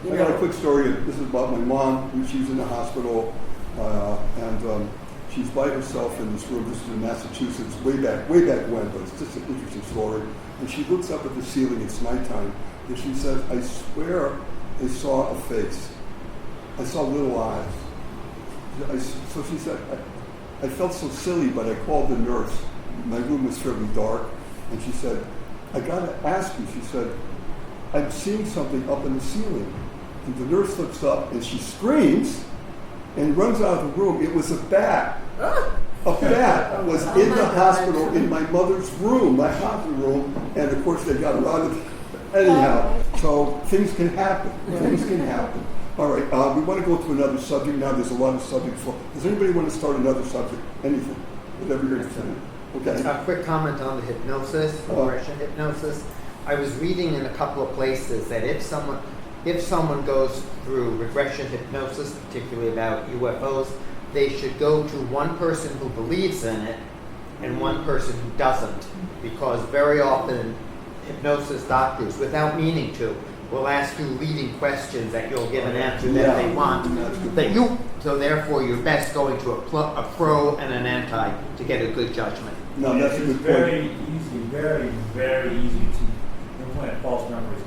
I got a quick story. This is about my mom. She's in the hospital, and she's by herself in this room. This is in Massachusetts, way back when, but it's just an interesting story. And she looks up at the ceiling. It's nighttime, and she says, "I swear I saw a face. I saw little eyes." So she said, I felt so silly, but I called the nurse. My room was fairly dark, and she said, "I got to ask you." She said, "I'm seeing something up in the ceiling." And the nurse looks up, and she screams and runs out of the room. It was a bat. A bat was in the hospital, in my mother's room, my hospital room, and of course they got her out of Anyhow, so things can happen. Things can happen. All right, we want to go to another subject now. There's a lot of subjects. Does anybody want to start another subject? Anything? Whatever you're interested in. Okay. A quick comment on the hypnosis, regression hypnosis. I was reading in a couple of places that if someone goes through regression hypnosis, particularly about UFOs, they should go to one person who believes in it and one person who doesn't, because very often hypnosis doctors, without meaning to, will ask you leading questions that you'll give an answer that they want. So therefore, you're best going to a pro and an anti to get a good judgment. No, that's a it's good very point. easy, very, very easy to implant false memories.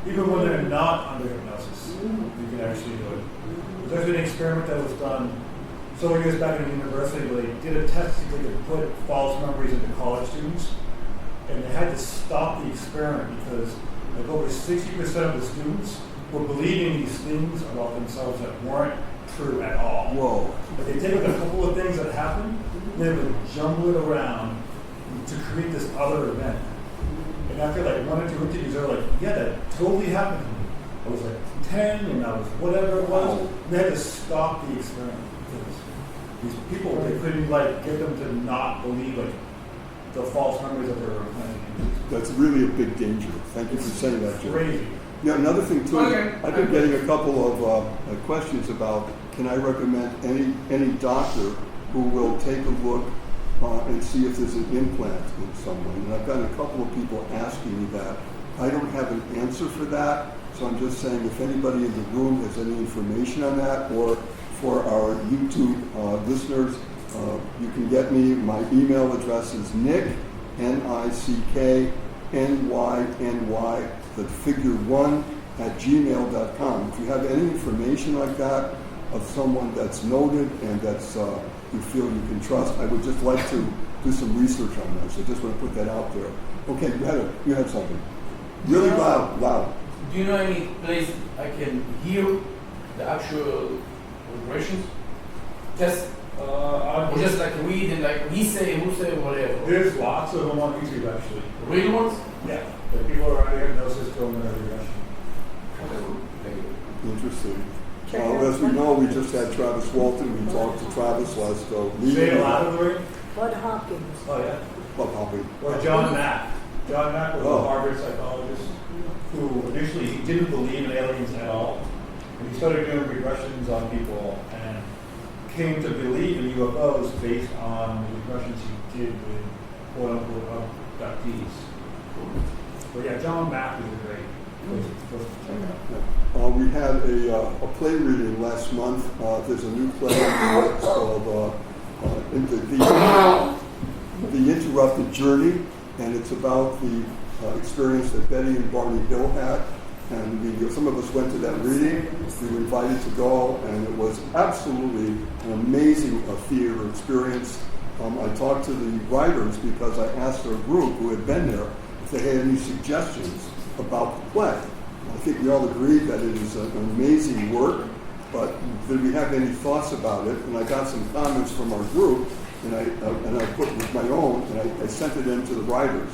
Even when they're not under hypnosis, you can actually do it. There's actually an experiment that was done several years back in a university where they did a test to put false memories into college students, and they had to stop the experiment because like over 60% of the students were believing these things about themselves that weren't true at all. Whoa. But they take a couple of things that happened, and they would jumble it around to create this other event. And after like 1 or 2 interviews, they were like, yeah, that totally happened to me. I was like 10 and I was whatever it was. And they had to stop the experiment because these people, they couldn't like get them to not believe like the false memories that they were implanting. That's really a big danger. Thank you for saying that, Jim. Crazy. Yeah, another thing too, Okay. I've been getting a couple of questions about, can I recommend any doctor who will take a look and see if there's an implant in someone? And I've gotten a couple of people asking me that. I don't have an answer for that, so I'm just saying if anybody in the room has any information on that, or for our YouTube listeners, you can get me. My email address is Nick, Nick, NYNY, the figure 1 at gmail.com. If you have any information like that of someone that's noted and that's you feel you can trust, I would just like to do some research on that. So I just want to put that out there. Okay, you had something. Really loud. Do you know any place I can hear the actual regressions? Just or just like read and like he say, who say, whatever. There's lots of them on YouTube actually. Real ones? Yeah. Like people are under hypnosis doing their regression. Interesting. As we know, we just had Travis Walton. We talked to Travis last week. Say it louder. Bud Hopkins. Oh yeah. Bob Hopping. Or John Mack. John Mack was a Harvard psychologist who initially he didn't believe in aliens at all. And he started doing regressions on people and came to believe in UFOs based on the regressions he did with quote unquote abductees. But yeah, John Mack is a great place to check out. We had a play reading last month. There's a new play it's called The Interrupted Journey, and it's about the experience that Betty and Barney Hill had. And some of us went to that reading. We were invited to go, and it was absolutely an amazing theater experience. I talked to the writers because I asked our group who had been there if they had any suggestions about the play. I think we all agreed that it is an amazing work, but did we have any thoughts about it? And I got some comments from our group, and I put with my own, and I sent it in to the writers.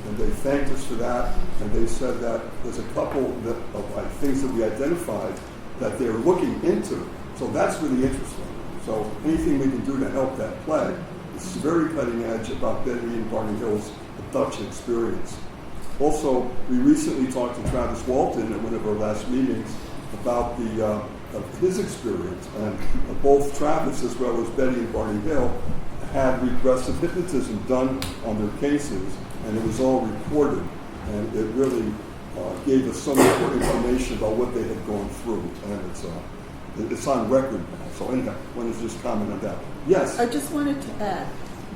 And they thanked us for that, and they said that there's a couple of things that we identified that they're looking into. So that's really interesting. So anything we can do to help that play, it's very cutting edge about Betty and Barney Hill's abduction experience. Also, we recently talked to Travis Walton at one of our last meetings about his experience, and both Travis as well as Betty and Barney Hill had regressive hypnotism done on their cases, and it was all recorded, and it really gave us so much more information about what they had gone through, and it's on record now. So anyhow, I wanted to just comment on that. Yes? I just wanted to add,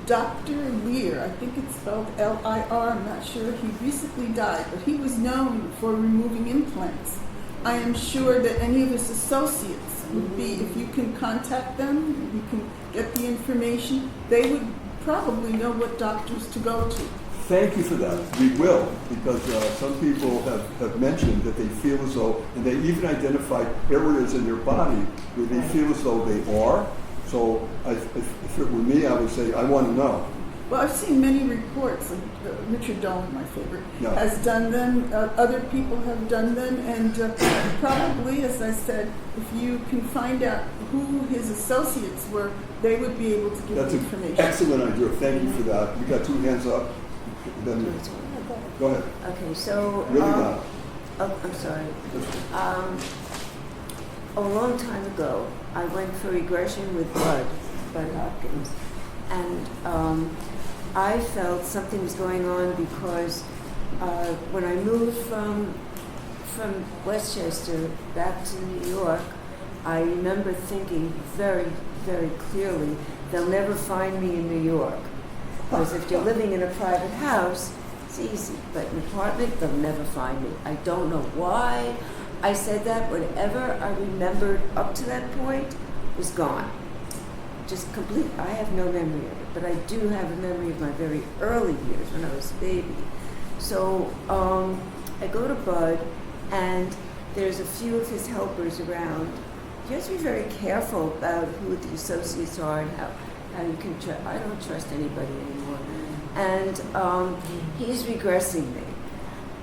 Dr. Lear, I think it's spelled L-I-R, I'm not sure, he recently died, but he was known for removing implants. I am sure that any of his associates would be, if you can contact them, you can get the information, they would probably know what doctors to go to. Thank you for that. We will, because some people have mentioned that they feel as though, and they even identified areas in their body where they feel as though they are. So if it were me, I would say, I want to know. Well, I've seen many reports, and Richard Dolan, my favorite, Yeah. has done them. Other people have done them, and probably, as I said, if you can find out who his associates were, they would be able to give That's you an information. excellent idea. Thank you for that. We got two hands up. Then, go ahead. Okay, so, Really loud. oh, I'm sorry. A long time ago, I went for regression with Bud Hopkins, and I felt something was going on because when I moved from Westchester back to New York, I remember thinking very, very clearly, they'll never find me in New York. Because if you're living in a private house, it's easy, but an apartment, they'll never find me. I don't know why I said that. Whatever I remembered up to that point was gone. Just complete, I have no memory of it, but I do have a memory of my very early years when I was a baby. So I go to Bud, and there's a few of his helpers around. You have to be very careful about who the associates are and how you can trust. I don't trust anybody anymore. And he's regressing me.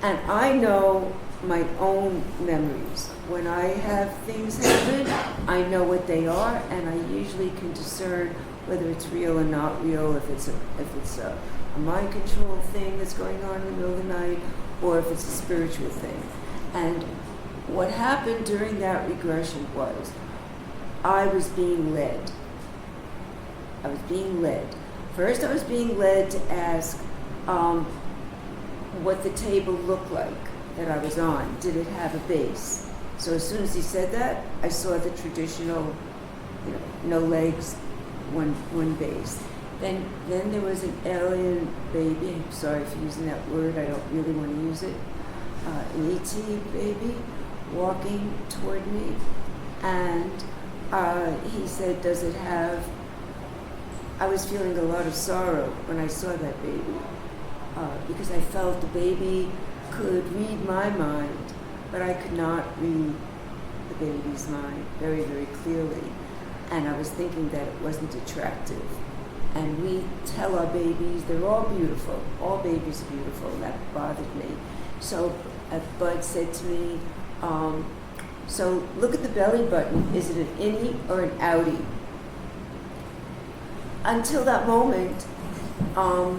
And I know my own memories. When I have things happen, I know what they are, and I usually can discern whether it's real or not real, if it's a mind control thing that's going on in the middle of the night, or if it's a spiritual thing. And what happened during that regression was I was being led. First, I was being led to ask what the table looked like that I was on. Did it have a base? So as soon as he said that, I saw the traditional, no legs, one base. Then there was an alien baby. I'm sorry for using that word. I don't really want to use it. An ET baby walking toward me, and he said, "Does it have?" I was feeling a lot of sorrow when I saw that baby because I felt the baby could read my mind, but I could not read the baby's mind very, very clearly. And I was thinking that it wasn't attractive. And we tell our babies they're all beautiful. All babies are beautiful, and that bothered me. So Bud said to me, so look at the belly button. Is it an innie or an outie? Until that moment, I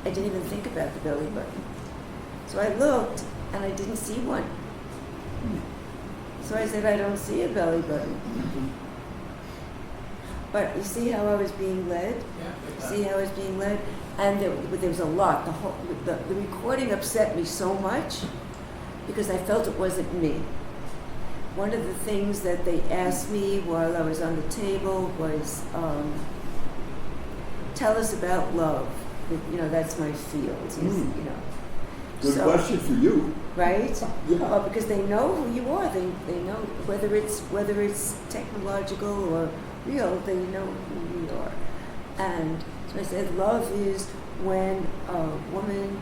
didn't even think about the belly button. So I looked, and I didn't see one. So I said, I don't see a belly button. But you see how I was being led? Yeah. See how I was being led? And there was a lot. The recording upset me so much because I felt it wasn't me. One of the things that they asked me while I was on the table was, tell us about love. That's my field. Good question for you. Right? Yeah. Because they know who you are. They know whether it's technological or real. They know who you are. And so I said, love is when a woman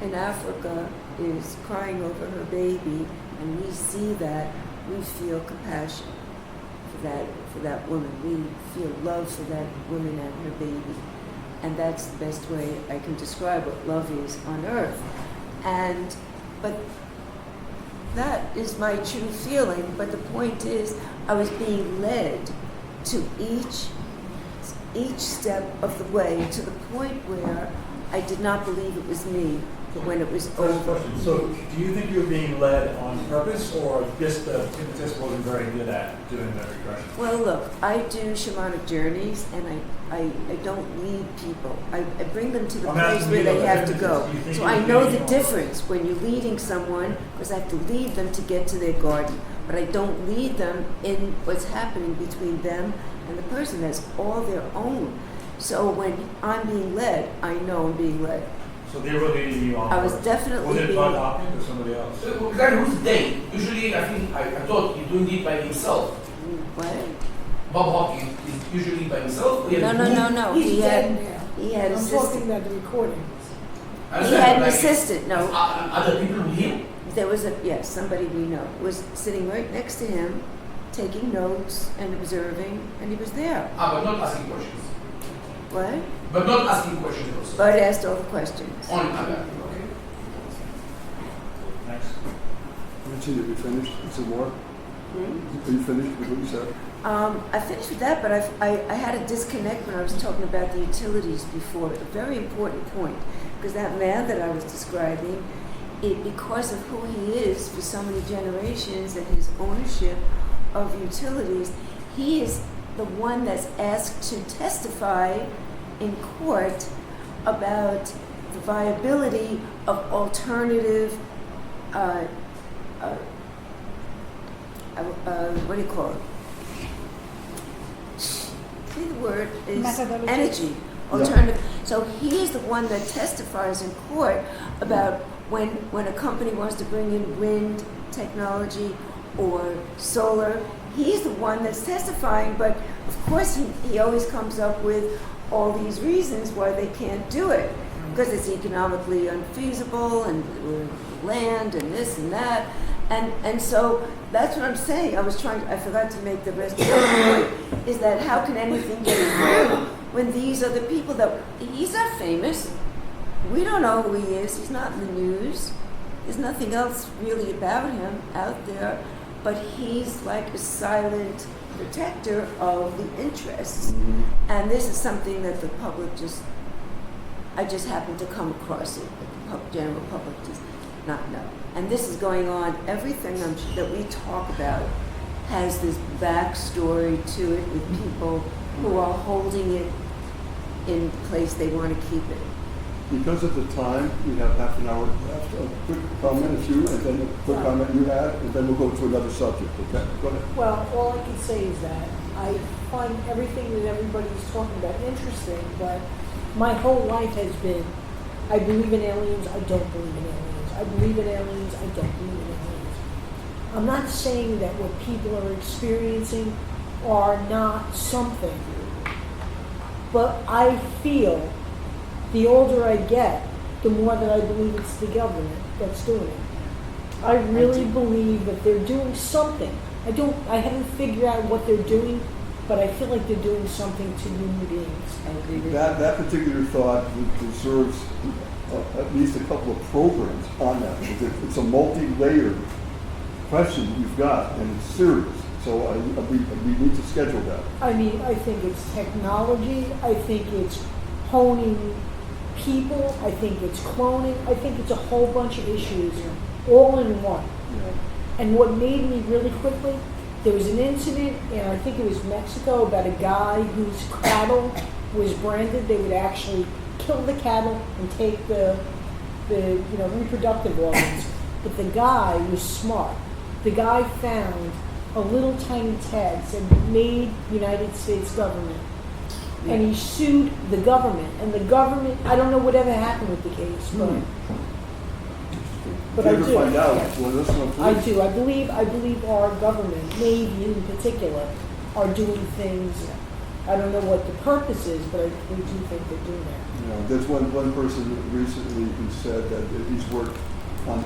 in Africa is crying over her baby, and we see that, we feel compassion for that woman. We feel love for that woman and her baby. And that's the best way I can describe what love is on earth. But that is my true feeling. But the point is, I was being led to each step of the way, to the point where I did not believe it was me when it was over. So, do you think you were being led on purpose, or just the hypnotist wasn't very good at doing the regression? Well, look, I do shamanic journeys, and I don't lead people. I bring them to the place where they have to go. So I know the difference when you're leading someone, because I have to lead them to get to their garden. But I don't lead them in what's happening between them and the person. That's all their own. So when I'm being led, I know I'm being led. So they were leading you on I was purpose. definitely Was it being- Bud Hopkins or somebody else? Regarding who's they? Usually, I think I thought you're doing it by himself. What? Bob Hawkins is usually by himself. No. He's He dead had now. he had I'm assistant. talking about the recordings. He had an assistant. No. Other people with him. There was somebody we know was sitting right next to him, taking notes and observing, and he was there. But not asking questions. What? But not asking questions also. Bud asked all the questions. On okay. Next. Richie, are you finished? Is there more? Are you finished with what you said? I finished with that, but I had a disconnect when I was talking about the utilities before. A very important point, because that man that I was describing, because of who he is for so many generations and his ownership of utilities, he is the one that's asked to testify in court about the viability of alternative what do you call it? See, the word is Methodology. energy, alternative. So he is the one that testifies in court about when a company wants to bring in wind technology or solar. He's the one that's testifying, but of course he always comes up with all these reasons why they can't do it, because it's economically unfeasible and land and this and that. And so that's what I'm saying. I forgot to make the rest of the point, is that how can anything get through when these are the people that, he's not famous. We don't know who he is. He's not in the news. There's nothing else really about him out there, but he's like a silent protector of the interests. Mm-hmm. And this is something that the public I just happened to come across it, but the general public does not know. And this is going on. Everything that we talk about has this backstory to it with people who are holding it in the place they want to keep it. Because of the time, we have half an hour left. A quick comment, if you, and then a quick comment you had, and then we'll go to another subject, okay? Go ahead. Well, all I can say is that I find everything that everybody's talking about interesting, but my whole life has been, I believe in aliens, I don't believe in aliens. I believe in aliens, I don't believe in aliens. I'm not saying that what people are experiencing are not something, but I feel the older I get, the more that I believe it's the government that's doing it. I really believe that they're doing something. I haven't figured out what they're doing, but I feel like they're doing something to human beings. I agree with That particular thought deserves at least a couple of programs on that. It's a multi-layered question that you've got, and it's serious. So we need to schedule that. I mean, I think it's technology. I think it's honing people. I think it's cloning. I think it's a whole bunch of issues all in one. Yeah. And what made me really quickly, there was an incident in, I think it was Mexico, about a guy whose cattle was branded. They would actually kill the cattle and take the reproductive organs. But the guy was smart. The guy found a little tiny tag said made United States government. And he sued the government. And the government, I don't know whatever happened with the case, but I If you do. ever find out, well, listen up, I please. do. I believe our government, Navy in particular, are doing things. I don't know what the purpose is, but we do think they're doing that. You know, there's one person recently who said that he's worked on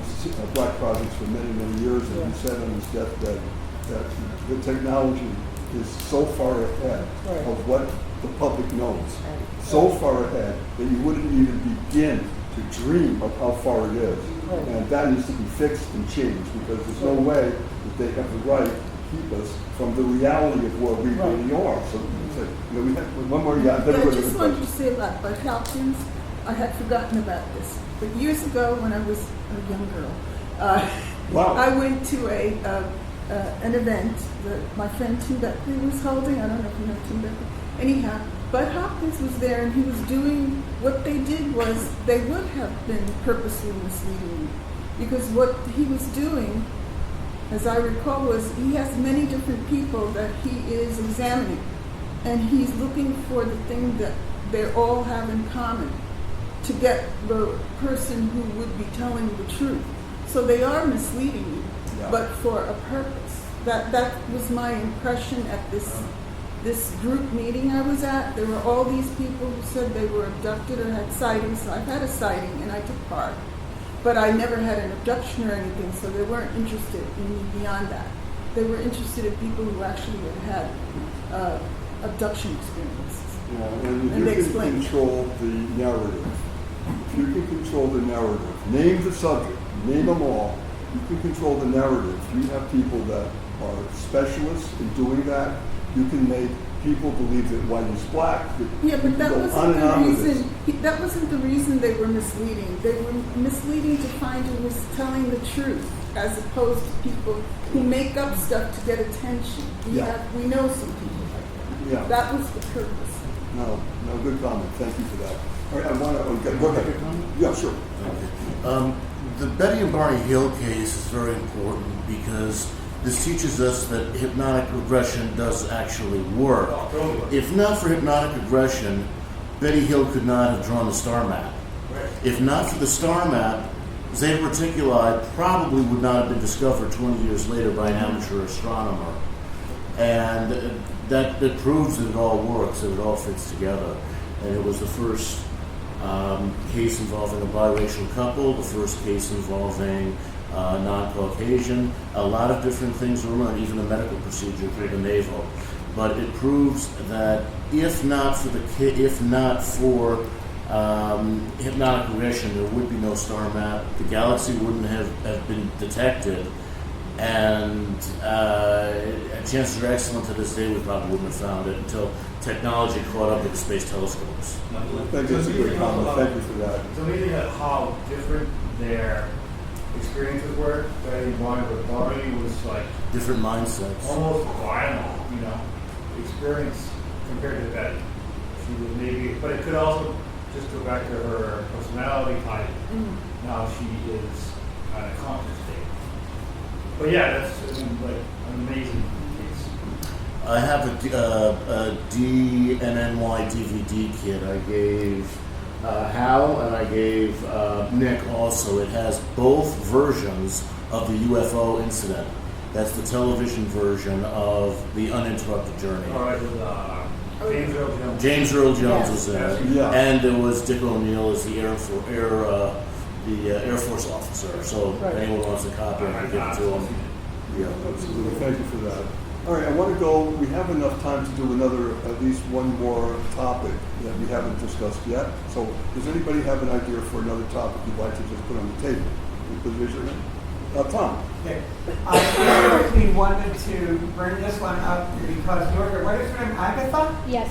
black projects for many, many years, and he said on his deathbed that the technology is so far ahead of what the public knows, so far ahead that you wouldn't even begin to dream of how far it is. And that needs to be fixed and changed, because there's no way that they have the right to keep us from the reality of what we really are. So, we have one more guy. I just wanted to say about Hopkins. I had forgotten about this, but years ago when I was a young girl, I went to an event that my friend Tim Beckley was holding. I don't know if you know Tim Beckley. Anyhow, Bud Hopkins was there, and he was doing, what they did was, they would have been purposely misleading you. Because what he was doing, as I recall, was he has many different people that he is examining. And he's looking for the thing that they all have in common to get the person who would be telling the truth. So they are misleading you, but for a purpose. That was my impression at this group meeting I was at. There were all these people who said they were abducted or had sightings. So I've had a sighting and I took part. But I never had an abduction or anything, so they weren't interested in me beyond that. They were interested in people who actually had abduction experiences. Yeah, and And you can explain. control the narrative. If you can control the narrative, name the subject, name them all, you can control the narrative. You have people that are specialists in doing that. You can make people believe that white is black. Yeah, but that go on wasn't and the on with reason. That wasn't the reason they were misleading. They were misleading to find who was telling the truth, as opposed to people who make up stuff to get attention. We know some people like that. Yeah. That was the purpose. No, good comment. Thank you for that. All right, I want to, go ahead. Yeah, sure. The Betty and Barney Hill case is very important because this teaches us that hypnotic regression does actually work. If not for hypnotic regression, Betty Hill could not have drawn the star map. If not for the star map, Zeta Reticuli probably would not have been discovered 20 years later by an amateur astronomer. And that proves that it all works, that it all fits together. And it was the first case involving a biracial couple, the first case involving non-Caucasian. A lot of different things were run, even a medical procedure through the navel. But it proves that if not for hypnotic regression, there would be no star map. The galaxy wouldn't have been detected. And chances are excellent to this day we probably wouldn't have found it until technology caught up with the space telescopes. Thank you. That's a great comment. Thank you for that. It's amazing how different their experiences were. Betty and Barney, but Barney was like Different mindsets. almost violent, experience compared to Betty. She was maybe, but it could also just go back to her personality type. Now she is at a conscious state. But yeah, that's an amazing case. I have a dnny DVD kit. I gave Hal and I gave Nick also. It has both versions of the UFO incident. That's the television version of The Uninterrupted Journey. All right, with James Earl Jones. James Earl Jones was in it. Yeah. And there was Dick O'Neill as the Air Force officer. So if anyone wants a copy, I can give it to him. Yeah, absolutely. Thank you for that. All right, I want to go, we have enough time to do at least one more topic that we haven't discussed yet. So does anybody have an idea for another topic you'd like to just put on the table? Please raise your hand. Tom. Okay. I quickly wanted to bring this one up because what is her name? Agatha? Yes.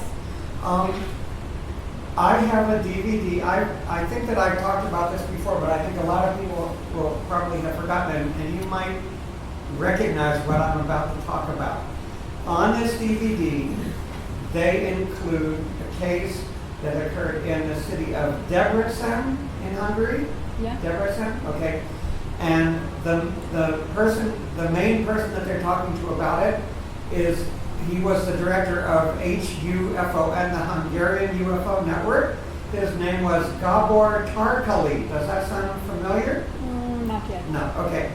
I have a DVD. I think that I've talked about this before, but I think a lot of people will probably have forgotten it, and you might recognize what I'm about to talk about. On this DVD, they include a case that occurred in the city of Debrecen in Hungary. Yeah. Debrecen, okay. And the main person that they're talking to about it he was the director of HUFON, the Hungarian UFO Network. His name was Gabor Tarkali. Does that sound familiar? Not yet. No, okay.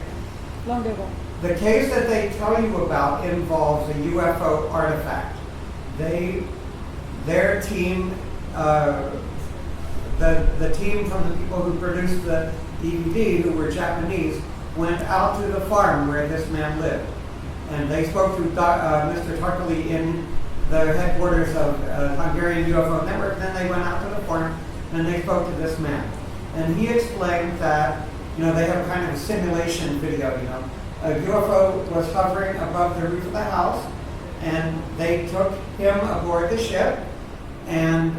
Long ago. The case that they tell you about involves a UFO artifact. Their team, the team from the people who produced the DVD, who were Japanese, went out to the farm where this man lived. And they spoke to Mr. Tarkali in the headquarters of Hungarian UFO Network. Then they went out to the farm and they spoke to this man. And he explained that, they have kind of a simulation video, A UFO was hovering above the roof of the house, and they took him aboard the ship, and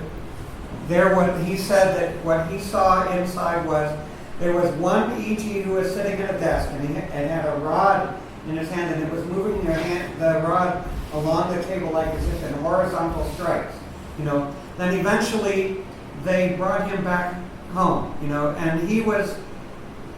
he said that what he saw inside was there was one ET who was sitting at a desk, and he had a rod in his hand, and it was moving the rod along the table like as if in horizontal stripes. Then eventually they brought him back home, and he was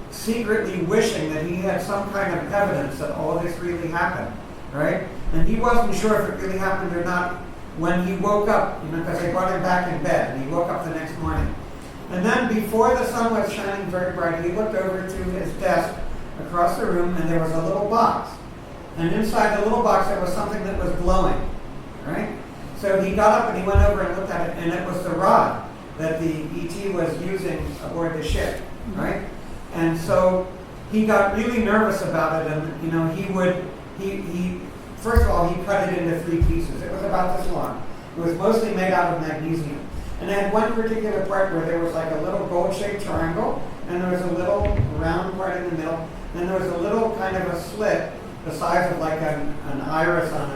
secretly wishing that he had some kind of evidence that all this really happened, right? And he wasn't sure if it really happened or not when he woke up, because they brought him back in bed, and he woke up the next morning. And then before the sun was shining very bright, he looked over to his desk across the room, and there was a little box. And inside the little box, there was something that was glowing, right? So he got up and he went over and looked at it, and it was the rod that the ET was using aboard the ship, right? And so he got really nervous about it, and he first of all, he cut it into 3 pieces. It was about this long. It was mostly made out of magnesium. And it had one particular part where there was like a little gold-shaped triangle, and there was a little round part in the middle, and there was a little kind of a slit the size of like an iris on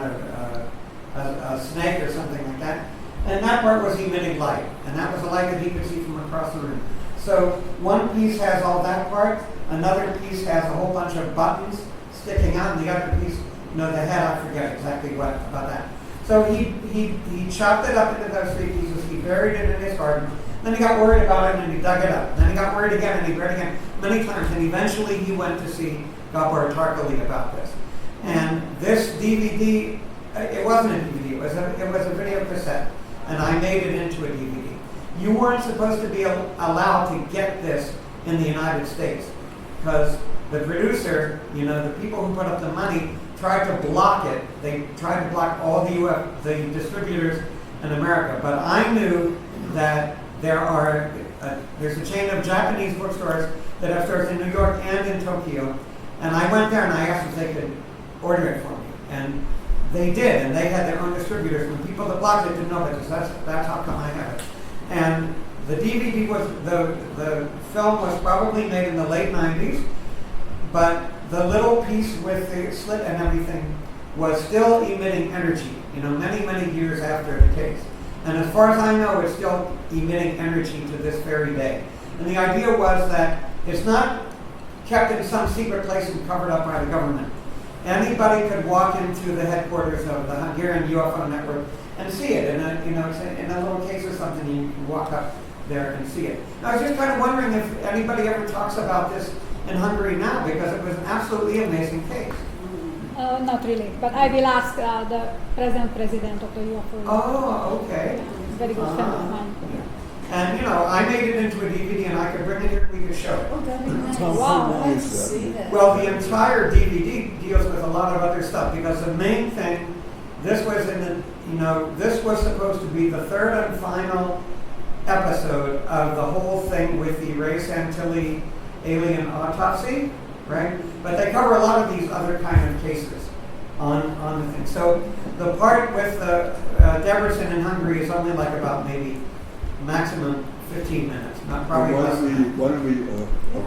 a snake or something like that. And that part was emitting light, and that was the light that he could see from across the room. So one piece has all that part, another piece has a whole bunch of buttons sticking out, and the other piece, the head, I forget exactly what about that. So he chopped it up into those 3 pieces, he buried it in his garden, then he got worried about it and he dug it up. Then he got worried again and he buried it again many times, and eventually he went to see Gabor Tarkali about this. And this DVD, it wasn't a DVD, it was a video cassette, and I made it into a DVD. You weren't supposed to be allowed to get this in the United States, because the producer, the people who put up the money, tried to block it. They tried to block all the distributors in America. But I knew that there's a chain of Japanese bookstores that have stores in New York and in Tokyo. And I went there and I asked if they could order it for me. And they did, and they had their own distributors. And the people that blocked it didn't know that, because that's how come I have it. And the DVD the film was probably made in the late 90s, but the little piece with the slit and everything was still emitting energy, many, many years after the case. And as far as I know, it's still emitting energy to this very day. And the idea was that it's not kept in some secret place and covered up by the government. Anybody could walk into the headquarters of the Hungarian UFO network and see it. In a little case or something, you can walk up there and see it. I was just kind of wondering if anybody ever talks about this in Hungary now, because it was an absolutely amazing case. Not really, but I will ask the present president of the UFO. Oh, okay. Very good friend of mine. And I made it into a DVD, and I could bring it here and we could show it. Oh, that'd be nice. Wow. I'd like to see that. Well, the entire DVD deals with a lot of other stuff, because the main thing, this was this was supposed to be the third and final episode of the whole thing with the Ray Santilli alien autopsy, right? But they cover a lot of these other kind of cases on the thing. So the part with Debrecen in Hungary is only like about maybe maximum 15 minutes, not probably less than that. Why don't we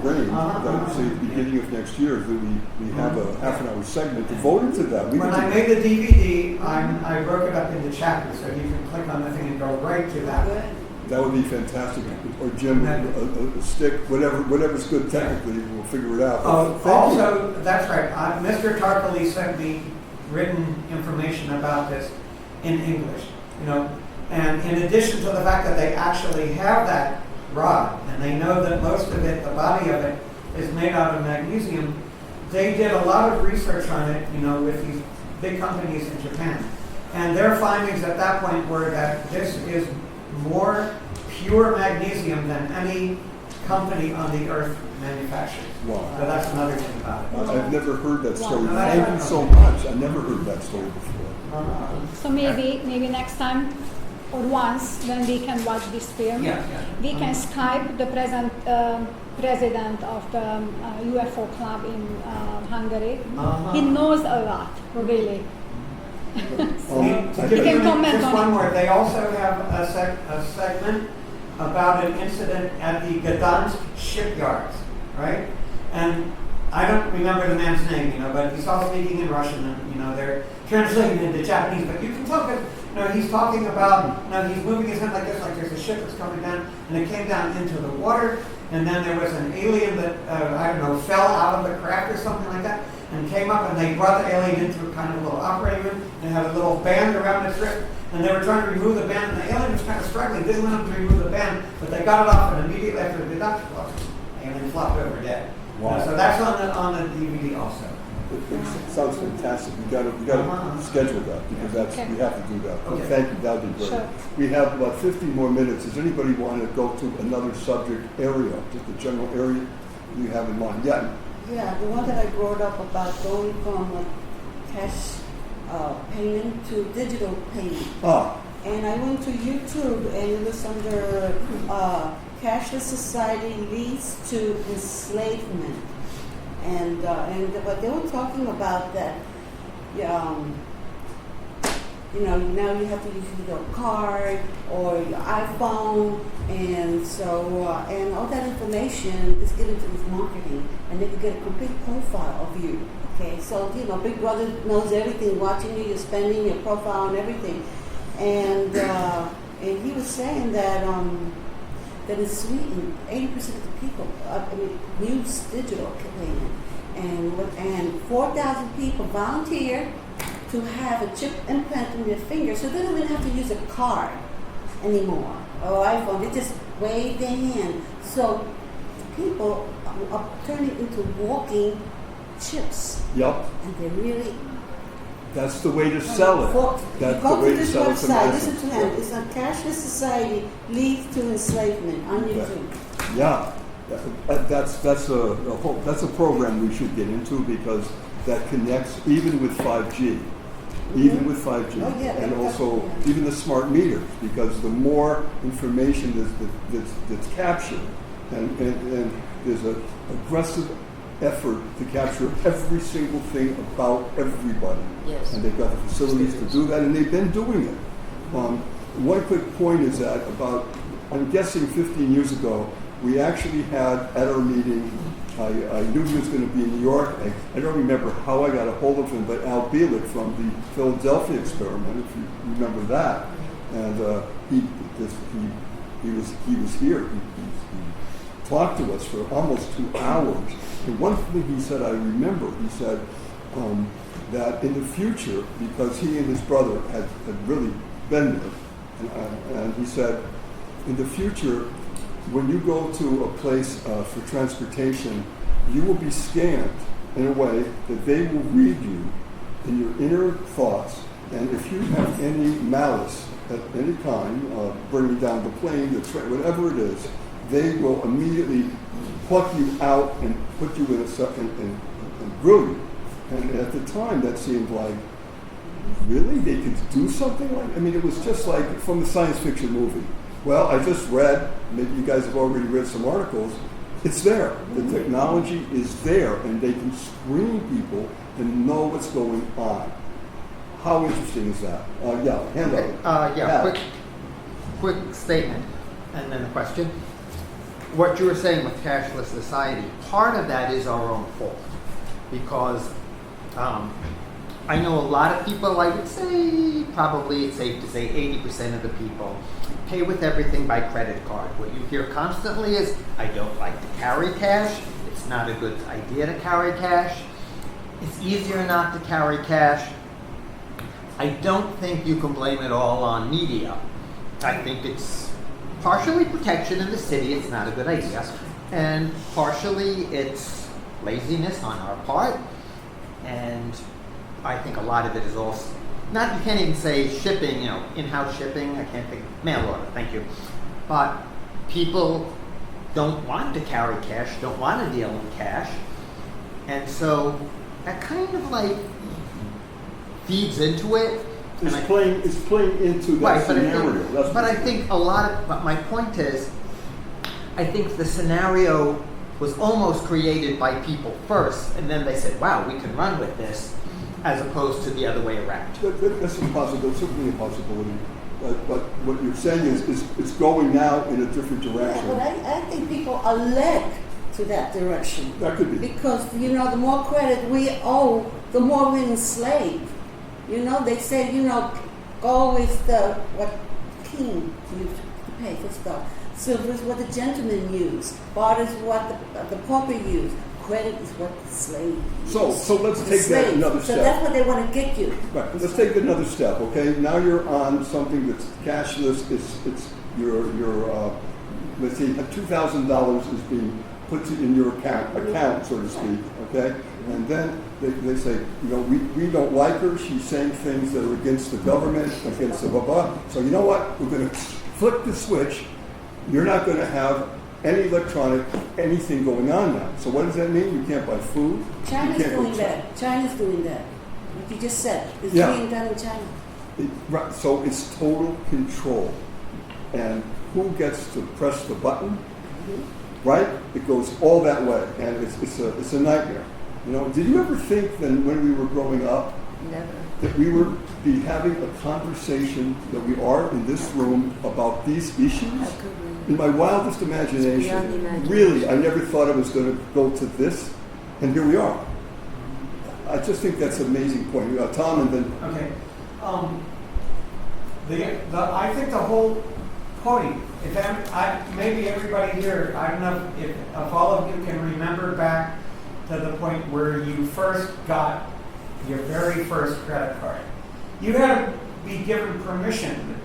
arrange that, say, at the beginning of next year, that we have a half-an-hour segment devoted to that. When I made the DVD, I broke it up into chapters, so you can click on the thing and go right to that. Good. That would be fantastic. Or Jim, a stick, whatever's good technically, we'll figure it out. Also, that's right. Mr. Tarkali sent me written information about this in English. And in addition to the fact that they actually have that rod, and they know that most of it, the body of it, is made out of magnesium, they did a lot of research on it, with these big companies in Japan. And their findings at that point were that this is more pure magnesium than any company on the earth manufactures. Wow. So that's another thing about it. I've never heard that story. Wow. Thank you so much. I never heard that story before. So maybe next time or once when we can watch this film, we can Skype the present president of the UFO club in Hungary. He knows a lot, really. So he can comment just on one it. more. They also have a segment about an incident at the Gdansk shipyards, right? And I don't remember the man's name, but he's all speaking in Russian, and they're translating it into Japanese. But you can tell that he's talking about, he's moving his hand like this, like there's a ship that's coming down, and it came down into the water, and then there was an alien that fell out of the craft or something like that, and came up, and they brought the alien into a kind of little operating room, and had a little band around its wrist, and they were trying to remove the band, and the alien was kind of struggling, didn't want them to remove the band, but they got it off, and immediately after the doctor flopped, the alien flopped over dead. Wow. So that's on the DVD also. It sounds fantastic. We got to schedule that, because we have to do that. Okay. Thank you. That'd be great. Sure. We have about 15 more minutes. Does anybody want to go to another subject area, just a general area you have in mind? Yeah. Yeah, the one that I brought up about going from cash payment to digital payment. And I went to YouTube, and it was under cashless society leads to enslavement. And what they were talking about that now you have to use your card or your iPhone, and so and all that information is given to this marketing, and they can get a complete profile of you. Okay, so Big Brother knows everything, watching you, your spending, your profile, and everything, and he was saying that in Sweden, 80% of the people use digital payment, and 4,000 people volunteer to have a chip implanted in their finger, so they don't even have to use a card anymore or iPhone. They just wave their hand. So people are turning into walking chips. Yep. And they really. That's the way to sell it. That's the way to sell it to website. masses. Listen to him. It's a cashless society leads to enslavement on YouTube. Yeah, that's a program we should get into because that connects even with 5G. Even with 5G, Oh, yeah, and that's- also even the smart meters, because the more information that's captured, and there's an aggressive effort to capture every single thing about everybody. Yes. And they've got the facilities to do that, and they've been doing it. One quick point is that I'm guessing 15 years ago, we actually had at our meeting, I knew he was going to be in New York. I don't remember how I got a hold of him, but Al Bielek from the Philadelphia experiment, if you remember that, and he was here. He talked to us for almost 2 hours. And one thing he said, I remember, he said that in the future, because he and his brother had really been there, and he said, in the future, when you go to a place for transportation, you will be scanned in a way that they will read you in your inner thoughts. And if you have any malice at any kind, bringing down the plane, the train, whatever it is, they will immediately pluck you out and put you in and grill you. And at the time, that seemed like, really? They could do something like that? I mean, it was just like from the science fiction movie. Well, I just read, maybe you guys have already read some articles, it's there. The technology is there, and they can screen people and know what's going on. How interesting is that? Hand up. Quick statement, and then a question. What you were saying with cashless society, part of that is our own fault. Because I know a lot of people, I would say, probably it's safe to say 80% of the people pay with everything by credit card. What you hear constantly is, I don't like to carry cash. It's not a good idea to carry cash. It's easier not to carry cash. I don't think you can blame it all on media. I think it's partially protection in the city. It's not a good idea. And partially it's laziness on our part. And I think a lot of it is also, you can't even say shipping, in-house shipping, I can't think, mail order, thank you. But people don't want to carry cash, don't want to deal in cash. And so that kind of feeds into it. It's playing into that scenario. But my point is, I think the scenario was almost created by people first, and then they said, wow, we can run with this, as opposed to the other way around. That's impossible, certainly a possibility. But what you're saying is it's going now in a different direction. Yeah, but I think people are led to that direction. That could be. Because, the more credit we owe, the more we enslave. They say, gold is what king used to pay for stuff. Silver is what the gentleman used. Barter is what the pauper used. Credit is what the slave used. So let's take that another step. So that's what they want to get you. Right. Let's take another step. Okay. Now you're on something that's cashless. It's your let's say $2,000 is being put in your account, so to speak. Okay. And then they say, we don't like her. She's saying things that are against the government, against the blah blah. So you know what? We're going to flip the switch. You're not going to have any electronic anything going on now. So what does that mean? You can't buy food. China's doing that. China's doing that. Like you just said, it's being done in China. Right. So it's total control. And who gets to press the button? Mm-hmm. Right? It goes all that way, and it's a nightmare. Did you ever think that when we were growing up Never. that we were be having a conversation that we are in this room about these issues? How could we? In my wildest It's beyond the imagination, imagination. really, I never thought I was going to go to this, and here we are. I just think that's an amazing point. Tom, and then Okay. I think the whole point, maybe everybody here, I don't know if all of you can remember back to the point where you first got your very first credit card. You had to be given permission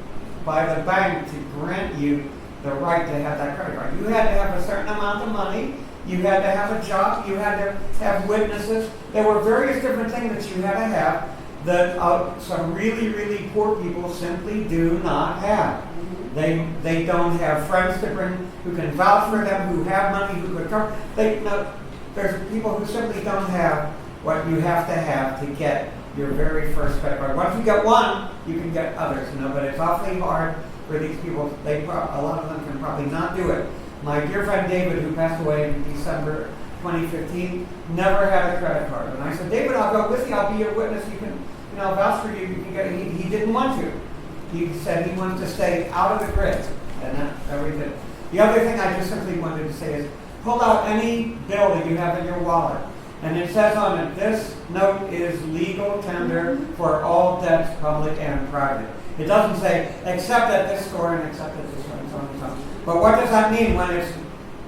by the bank to grant you the right to have that credit card. You had to have a certain amount of money. You had to have a job. You had to have witnesses. There were various different things that you had to have that some really, really poor people simply do not have. They don't have friends to bring who can vouch for them, who have money, who could come. There's people who simply don't have what you have to get your very first credit card. Once you get one, you can get others, but it's awfully hard for these people. A lot of them can probably not do it. My dear friend David, who passed away in December 2015, never had a credit card. And I said, David, I'll go with you. I'll be your witness. You can, vouch for you. You can get it. He didn't want to. He said he wanted to stay out of the grid, and that's everything. The other thing I just simply wanted to say is, pull out any bill that you have in your wallet, and it says on it, this note is legal tender for all debts, public and private. It doesn't say, except at this store and except at this store and so on and so on. But what does that mean when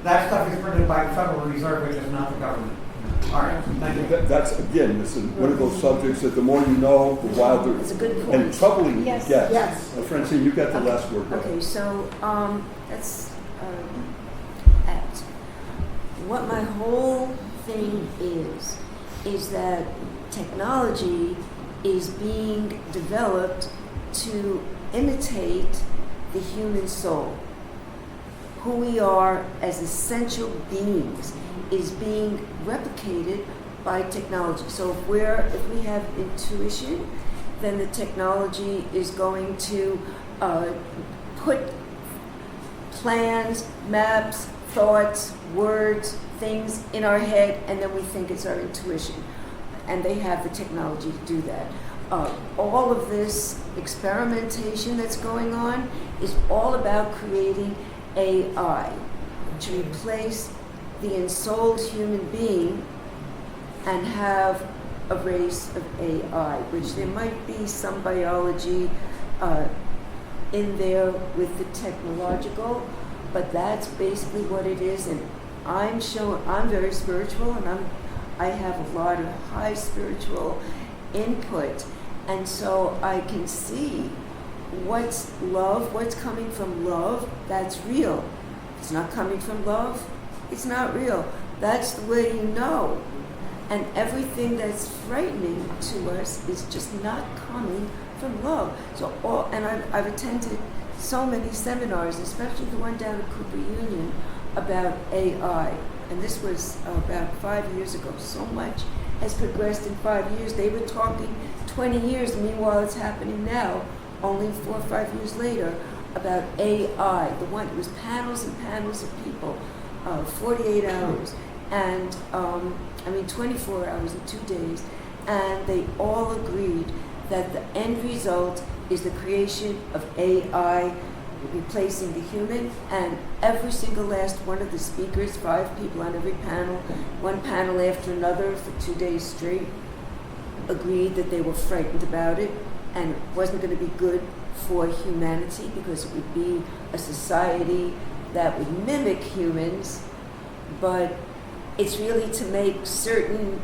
that stuff is printed by the Federal Reserve, which is not the government? All right, thank you. that's, again, this is one of those subjects that the more you know, the wilder It's a good point. and troubling Yes. it gets. Yes. Francine, you got the last word. Okay, so that's apt. What my whole thing is that technology is being developed to imitate the human soul. Who we are as essential beings is being replicated by technology. So if we have intuition, then the technology is going to put plans, maps, thoughts, words, things in our head, and then we think it's our intuition. And they have the technology to do that. All of this experimentation that's going on is all about creating AI to replace the ensouled human being and have a race of AI, which there might be some biology in there with the technological, but that's basically what it is. And I'm very spiritual, and I have a lot of high spiritual input, and so I can see what's love, what's coming from love, that's real. If it's not coming from love, it's not real. That's the way you know. And everything that's frightening to us is just not coming from love. And I've attended so many seminars, especially the one down at Cooper Union, about AI. And this was about 5 years ago. So much has progressed in 5 years. They were talking 20 years, meanwhile it's happening now, only 4 or 5 years later, about AI. It was panels and panels of people, 48 hours, and 24 hours in 2 days, and they all agreed that the end result is the creation of AI replacing the human, and every single last one of the speakers, 5 people on every panel, one panel after another for 2 days straight, agreed that they were frightened about it, and it wasn't going to be good for humanity because it would be a society that would mimic humans, but it's really to make certain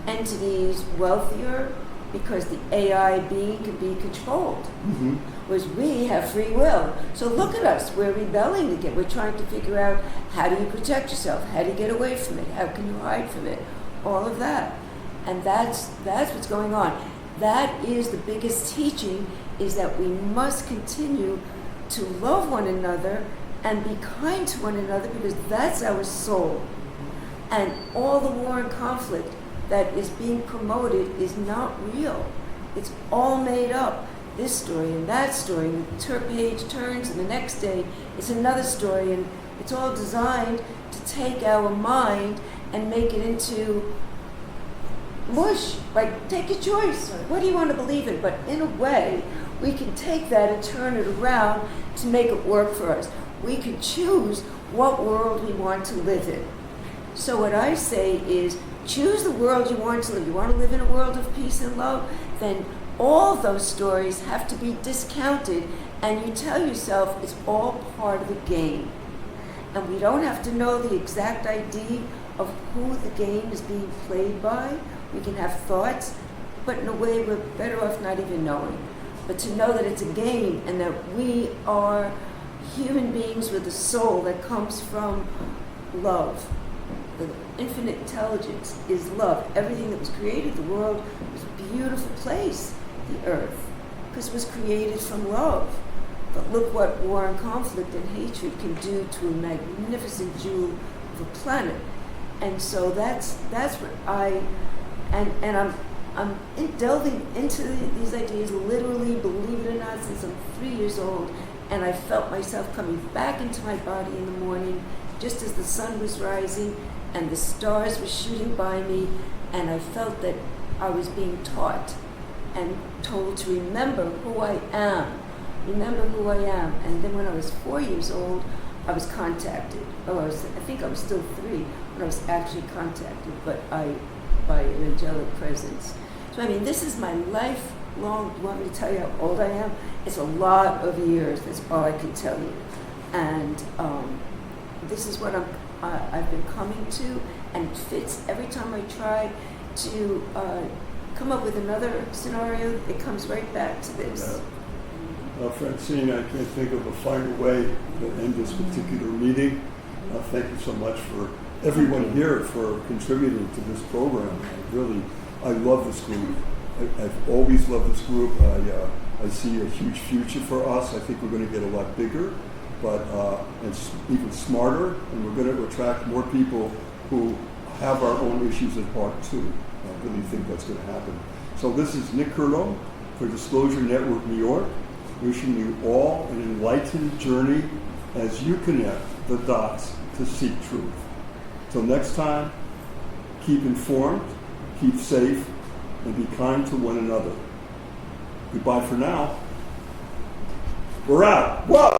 entities wealthier because the AI being can be controlled. Mm-hmm. Whereas we have free will. So look at us, we're rebelling again. We're trying to figure out, how do you protect yourself? How do you get away from it? How can you hide from it? All of that. And that's what's going on. That is the biggest teaching, is that we must continue to love one another and be kind to one another, because that's our soul. And all the war and conflict that is being promoted is not real. It's all made up. This story and that story, and the page turns, and the next day it's another story, and it's all designed to take our mind and make it into mush. Like, take a choice. What do you want to believe in? But in a way, we can take that and turn it around to make it work for us. We can choose what world we want to live in. So what I say is, choose the world you want to live. You want to live in a world of peace and love? Then all those stories have to be discounted, and you tell yourself it's all part of the game. And we don't have to know the exact ID of who the game is being played by. We can have thoughts, but in a way we're better off not even knowing. But to know that it's a game and that we are human beings with a soul that comes from love. The infinite intelligence is love. Everything that was created, the world, was a beautiful place, the earth, because it was created from love. But look what war and conflict and hatred can do to a magnificent jewel of a planet. And so that's what I'm delving into these ideas literally, believe it or not, since I'm 3 years old, and I felt myself coming back into my body in the morning, just as the sun was rising and the stars were shooting by me, and I felt that I was being taught and told to remember who I am. Remember who I am. And then when I was 4 years old, I was contacted. I think I was still 3 when I was actually contacted, but by an angelic presence. So I mean, this is my lifelong. You want me to tell you how old I am? It's a lot of years. That's all I can tell you. And this is what I've been coming to, and it fits every time I try to come up with another scenario. It comes right back to this. Francine, I can't think of a finer way to end this particular meeting. Thank you so much for everyone here for contributing to this program. I love this group. I've always loved this group. I see a huge future for us. I think we're going to get a lot bigger, but and even smarter, and we're going to attract more people who have our own issues at heart too. I really think that's going to happen. So this is Nick Curlo for Disclosure Network New York, wishing you all an enlightened journey as you connect the dots to seek truth. Till next time, keep informed, keep safe, and be kind to one another. Goodbye for now. We're out. Whoa!